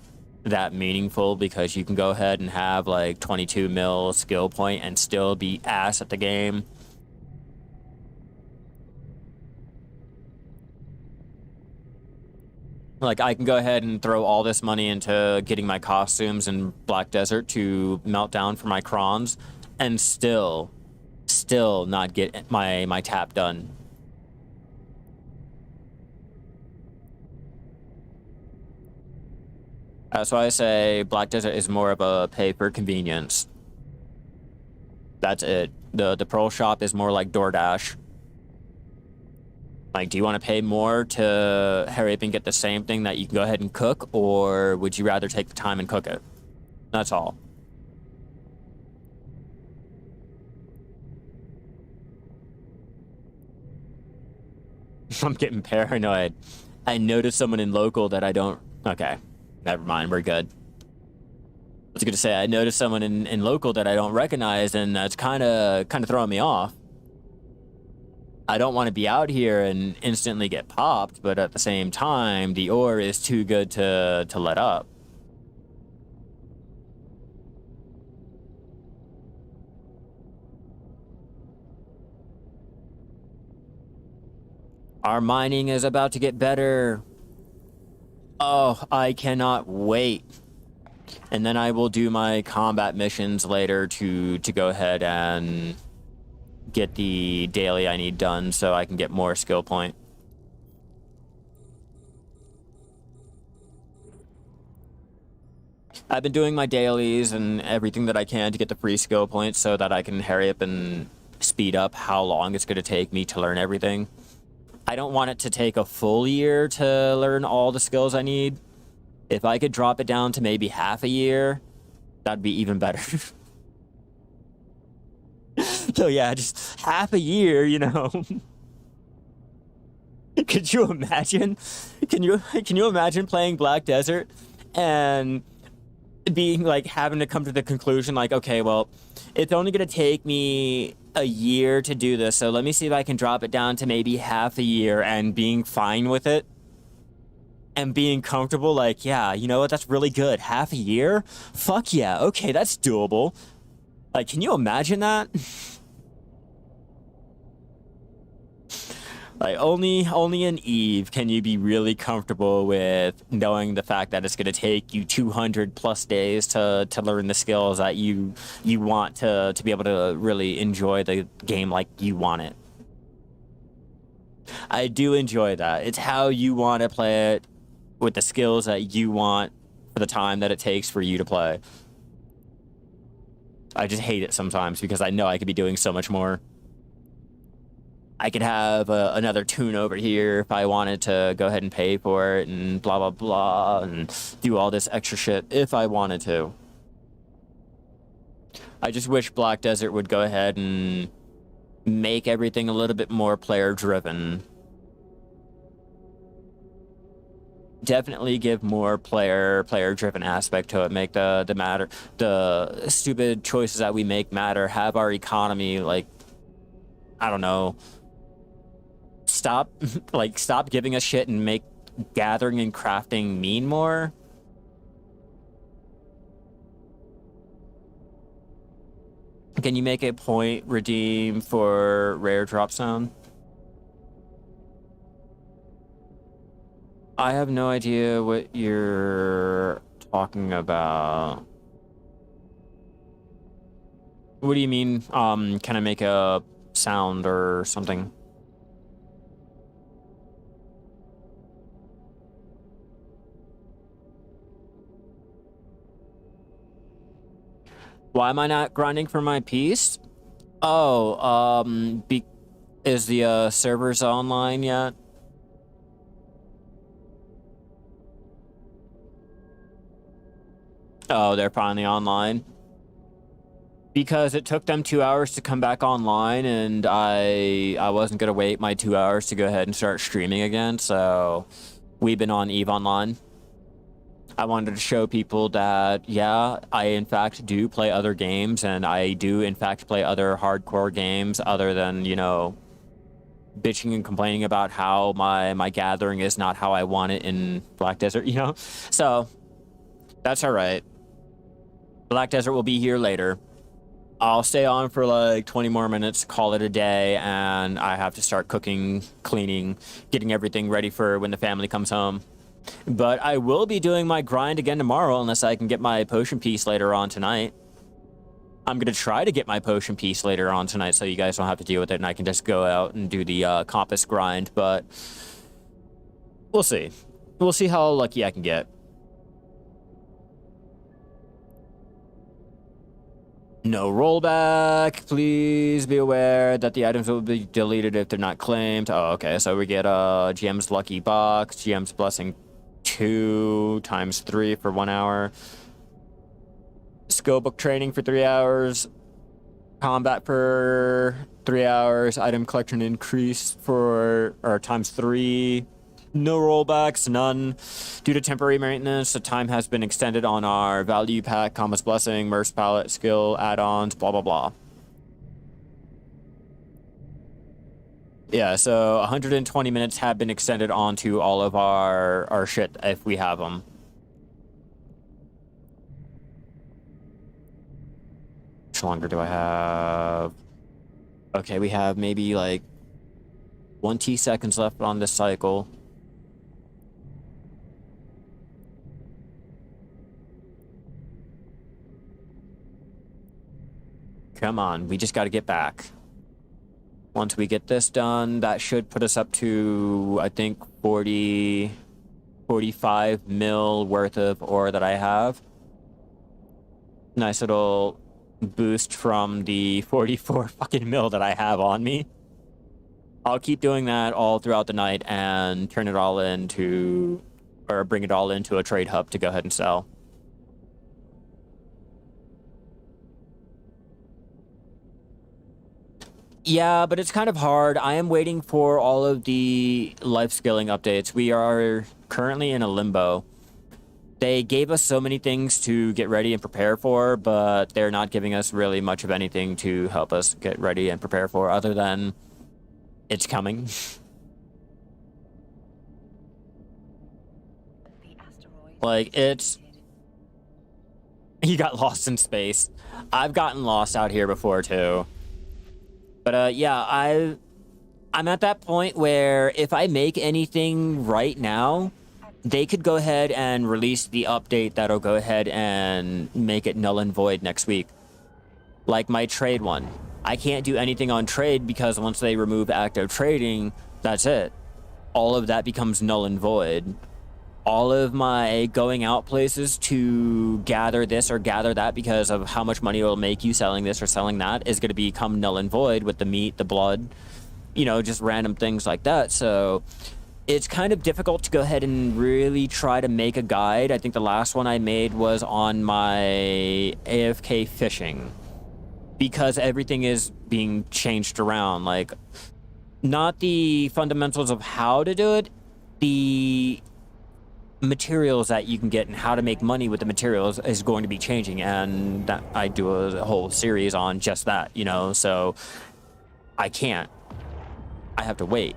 that meaningful, because you can go ahead and have, like, 22 mil skill point and still be ass at the game. Like, I can go ahead and throw all this money into getting my costumes in Black Desert to melt down for my crons and still not get my tap done. That's why I say Black Desert is more of a pay for convenience. That's it. The Pearl Shop is more like DoorDash. Like, do you want to pay more to hurry up and get the same thing that you can go ahead and cook, or would you rather take the time and cook it? That's all. I'm getting paranoid. I noticed someone in local that I don't... Okay, never mind, we're good. I was gonna say, I noticed someone in local that I don't recognize, and that's kind of throwing me off. I don't want to be out here and instantly get popped, but at the same time, the ore is too good to let up. Our mining is about to get better. Oh, I cannot wait. And then I will do my combat missions later to go ahead and get the daily I need done so I can get more skill point. I've been doing my dailies and everything that I can to get the free skill points so that I can hurry up and speed up how long it's going to take me to learn everything. I don't want it to take a full year to learn all the skills I need. If I could drop it down to maybe half a year, that'd be even better. So yeah, just half a year, you know. Could you imagine? Can you imagine playing Black Desert and being like having to come to the conclusion like, okay, well, it's only gonna take me a year to do this, so let me see if I can drop it down to maybe half a year, and being fine with it and being comfortable, like, yeah, you know what, that's really good. Half a year? Fuck yeah, okay, that's doable. Like, can you imagine that? Like, only in EVE can you be really comfortable with knowing the fact that it's going to take you 200 plus days to learn the skills that you want to be able to really enjoy the game like you want it. I do enjoy that. It's how you want to play it with the skills that you want for the time that it takes for you to play. I just hate it sometimes because I know I could be doing so much more. I could have another tune over here if I wanted to go ahead and pay for it and blah, blah, blah, and do all this extra shit if I wanted to. I just wish Black Desert would go ahead and make everything a little bit more player-driven. Definitely give more player-driven aspect to it. Make the stupid choices that we make matter. Have our economy, like, I don't know, stop giving us shit and make gathering and crafting mean more. Can you make a point redeem for rare drop zone? I have no idea what you're talking about. What do you mean? Can I make a sound or something? Why am I not grinding for my piece? Oh, is the servers online yet? Oh, they're finally online. Because it took them 2 hours to come back online, and I wasn't gonna wait my 2 hours to go ahead and start streaming again, so we've been on EVE Online. I wanted to show people that, yeah, I in fact do play other games, and I do in fact play other hardcore games other than, you know, bitching and complaining about how my gathering is not how I want it in Black Desert, you know? So, that's alright. Black Desert will be here later. I'll stay on for like 20 more minutes, call it a day, and I have to start cooking, cleaning, getting everything ready for when the family comes home. But I will be doing my grind again tomorrow unless I can get my potion piece later on tonight. I'm going to try to get my potion piece later on tonight so you guys don't have to deal with it and I can just go out and do the compass grind, but we'll see. We'll see how lucky I can get. No rollback. Please be aware that the items will be deleted if they're not claimed. Oh, okay. So we get GM's Lucky Box, GM's Blessing 2 times 3 for 1 hour. Skill book training for 3 hours. Combat for 3 hours. Item collection increase for times 3. No rollbacks, none. Due to temporary maintenance, the time has been extended on our value pack, Commas Blessing, Merce Palette, skill, add-ons, blah, blah, blah. Yeah, so 120 minutes have been extended onto all of our shit if we have them. How much longer do I have? Okay, we have maybe like 20 seconds left on this cycle. Come on, we just got to get back. Once we get this done, that should put us up to, I think, 45 mil worth of ore that I have. Nice little boost from the 44 fucking mil that I have on me. I'll keep doing that all throughout the night and turn it all into, or bring it all into a trade hub to go ahead and sell. Yeah, but it's kind of hard. I am waiting for all of the life skilling updates. We are currently in a limbo. They gave us so many things to get ready and prepare for, but they're not giving us really much of anything to help us get ready and prepare for other than it's coming. Like, it's... You got lost in space. I've gotten lost out here before, too. But, yeah, I'm at that point where if I make anything right now, they could go ahead and release the update that'll go ahead and make it null and void next week. Like my trade one. I can't do anything on trade because once they remove active trading, that's it. All of that becomes null and void. All of my going out places to gather this or gather that because of how much money it will make you selling this or selling that is going to become null and void with the meat, the blood, you know, just random things like that. So it's kind of difficult to go ahead and really try to make a guide. I think the last one I made was on my AFK fishing, because everything is being changed around. Like, not the fundamentals of how to do it, the materials that you can get and how to make money with the materials is going to be changing, and that I do a whole series on just that, you know. So I have to wait.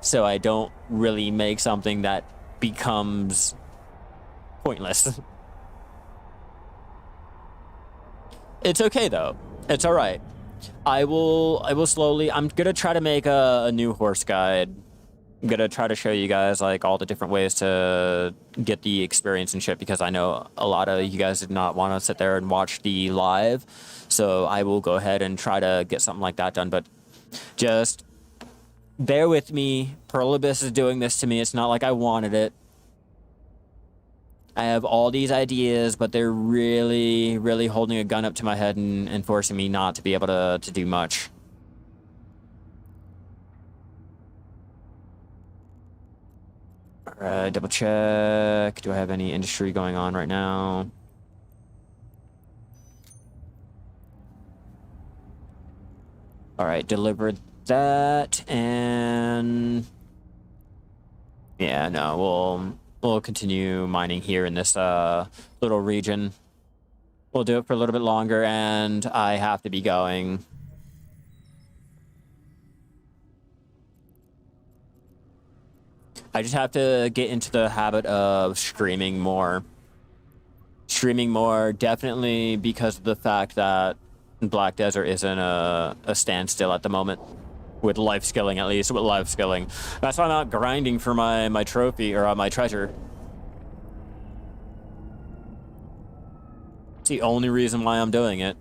So I don't really make something that becomes pointless. It's okay though. It's all right. I will slowly. I'm gonna try to make a new horse guide. I'm gonna try to show you guys like all the different ways to get the experience and shit, because I know a lot of you guys did not want to sit there and watch the live. So I will go ahead and try to get something like that done. But just bear with me. Pearl Abyss is doing this to me. It's not like I wanted it. I have all these ideas, but they're really, really holding a gun up to my head and forcing me not to be able to do much. Alright, double check. Do I have any industry going on right now? Alright, delivered that, and yeah, no, we'll continue mining here in this little region. We'll do it for a little bit longer, and I have to be going. I just have to get into the habit of streaming more. Definitely, because of the fact that Black Desert isn't a standstill at the moment. With life skilling, at least. With life skilling. That's why I'm not grinding for my trophy, or my treasure. It's the only reason why I'm doing it.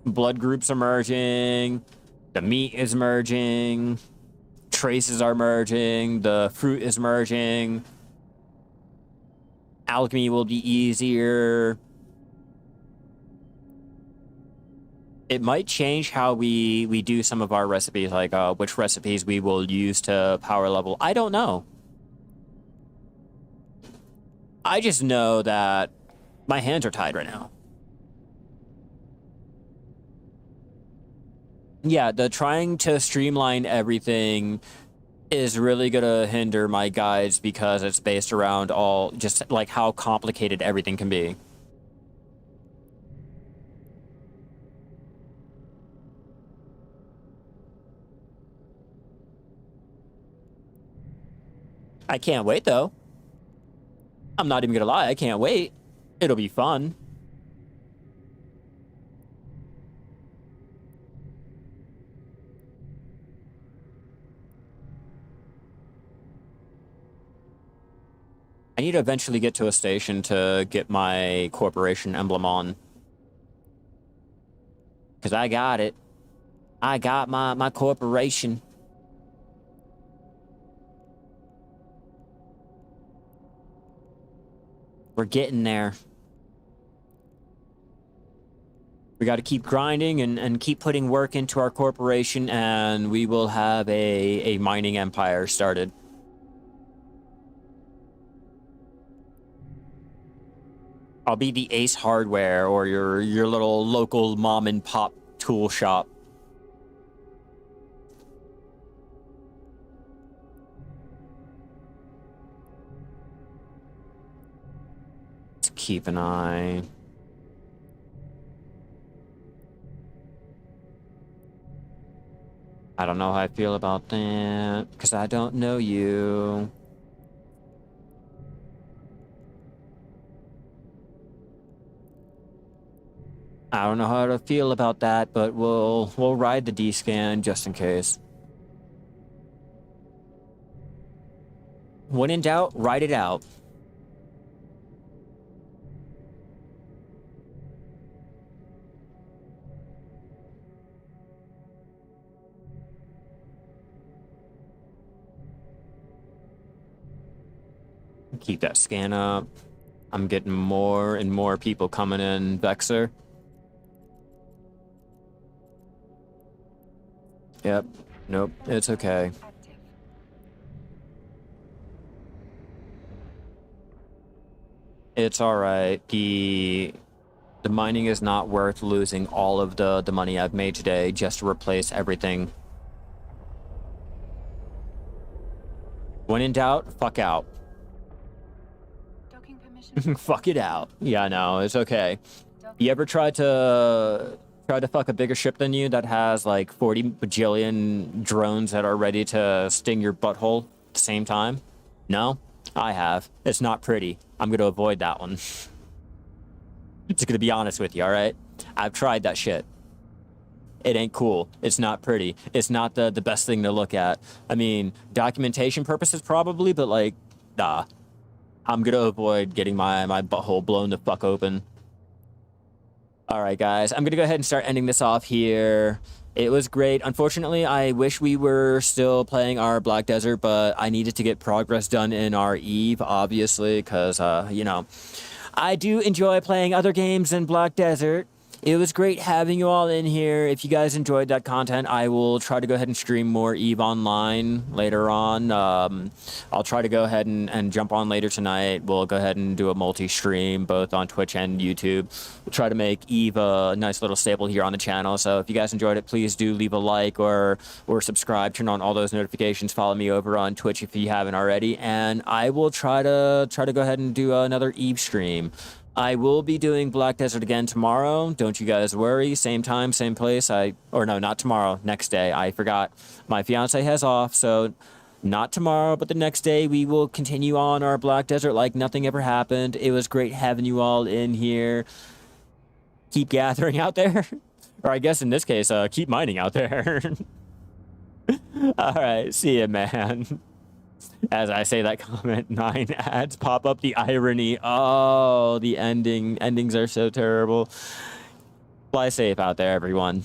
Blood groups are merging. The meat is merging. Traces are merging. The fruit is merging. Alchemy will be easier. It might change how we do some of our recipes, like which recipes we will use to power level. I don't know. I just know that my hands are tied right now. Yeah, the trying to streamline everything is really gonna hinder my guides, because it's based around all just like how complicated everything can be. I can't wait though. I'm not even gonna lie, I can't wait. It'll be fun. I need to eventually get to a station to get my corporation emblem on. Because I got it. I got my corporation. We're getting there. We got to keep grinding and keep putting work into our corporation, and we will have a mining empire started. I'll be the Ace Hardware, or your little local mom and pop tool shop. Let's keep an eye. I don't know how I feel about that, because I don't know you. I don't know how to feel about that, but we'll ride the D-scan just in case. When in doubt, ride it out. Keep that scan up. I'm getting more and more people coming in Vexor. Yep. Nope. It's okay. Active. It's all right. The mining is not worth losing all of the money I've made today just to replace everything. When in doubt, fuck out. Docking permission. Fuck it out. Yeah, no, it's okay. Docking. You ever tried to fuck a bigger ship than you that has like 40 bajillion drones that are ready to sting your butthole at the same time? No? I have. It's not pretty. I'm gonna avoid that one. Just gonna be honest with you, alright? I've tried that shit. It ain't cool. It's not pretty. It's not the best thing to look at. I mean, documentation purposes probably, but like, nah. I'm gonna avoid getting my butthole blown the fuck open. Alright, guys. I'm gonna go ahead and start ending this off here. It was great. Unfortunately, I wish we were still playing our Black Desert, but I needed to get progress done in our Eve, obviously, because, you know, I do enjoy playing other games than Black Desert. It was great having you all in here. If you guys enjoyed that content, I will try to go ahead and stream more EVE Online later on. I'll try to go ahead and jump on later tonight. We'll go ahead and do a multi-stream, both on Twitch and YouTube. We'll try to make EVE a nice little staple here on the channel. So if you guys enjoyed it, please do leave a like or subscribe. Turn on all those notifications. Follow me over on Twitch if you haven't already. And I will try to go ahead and do another EVE stream. I will be doing Black Desert again tomorrow. Don't you guys worry. Same time, same place. Or no, not tomorrow. Next day. I forgot. My fiance has off, so not tomorrow, but the next day we will continue on our Black Desert like nothing ever happened. It was great having you all in here. Keep gathering out there. Or I guess in this case, keep mining out there. All right. See ya, man. As I say that comment, 9 ads pop up. The irony. Oh, the endings are so terrible. Fly safe out there, everyone.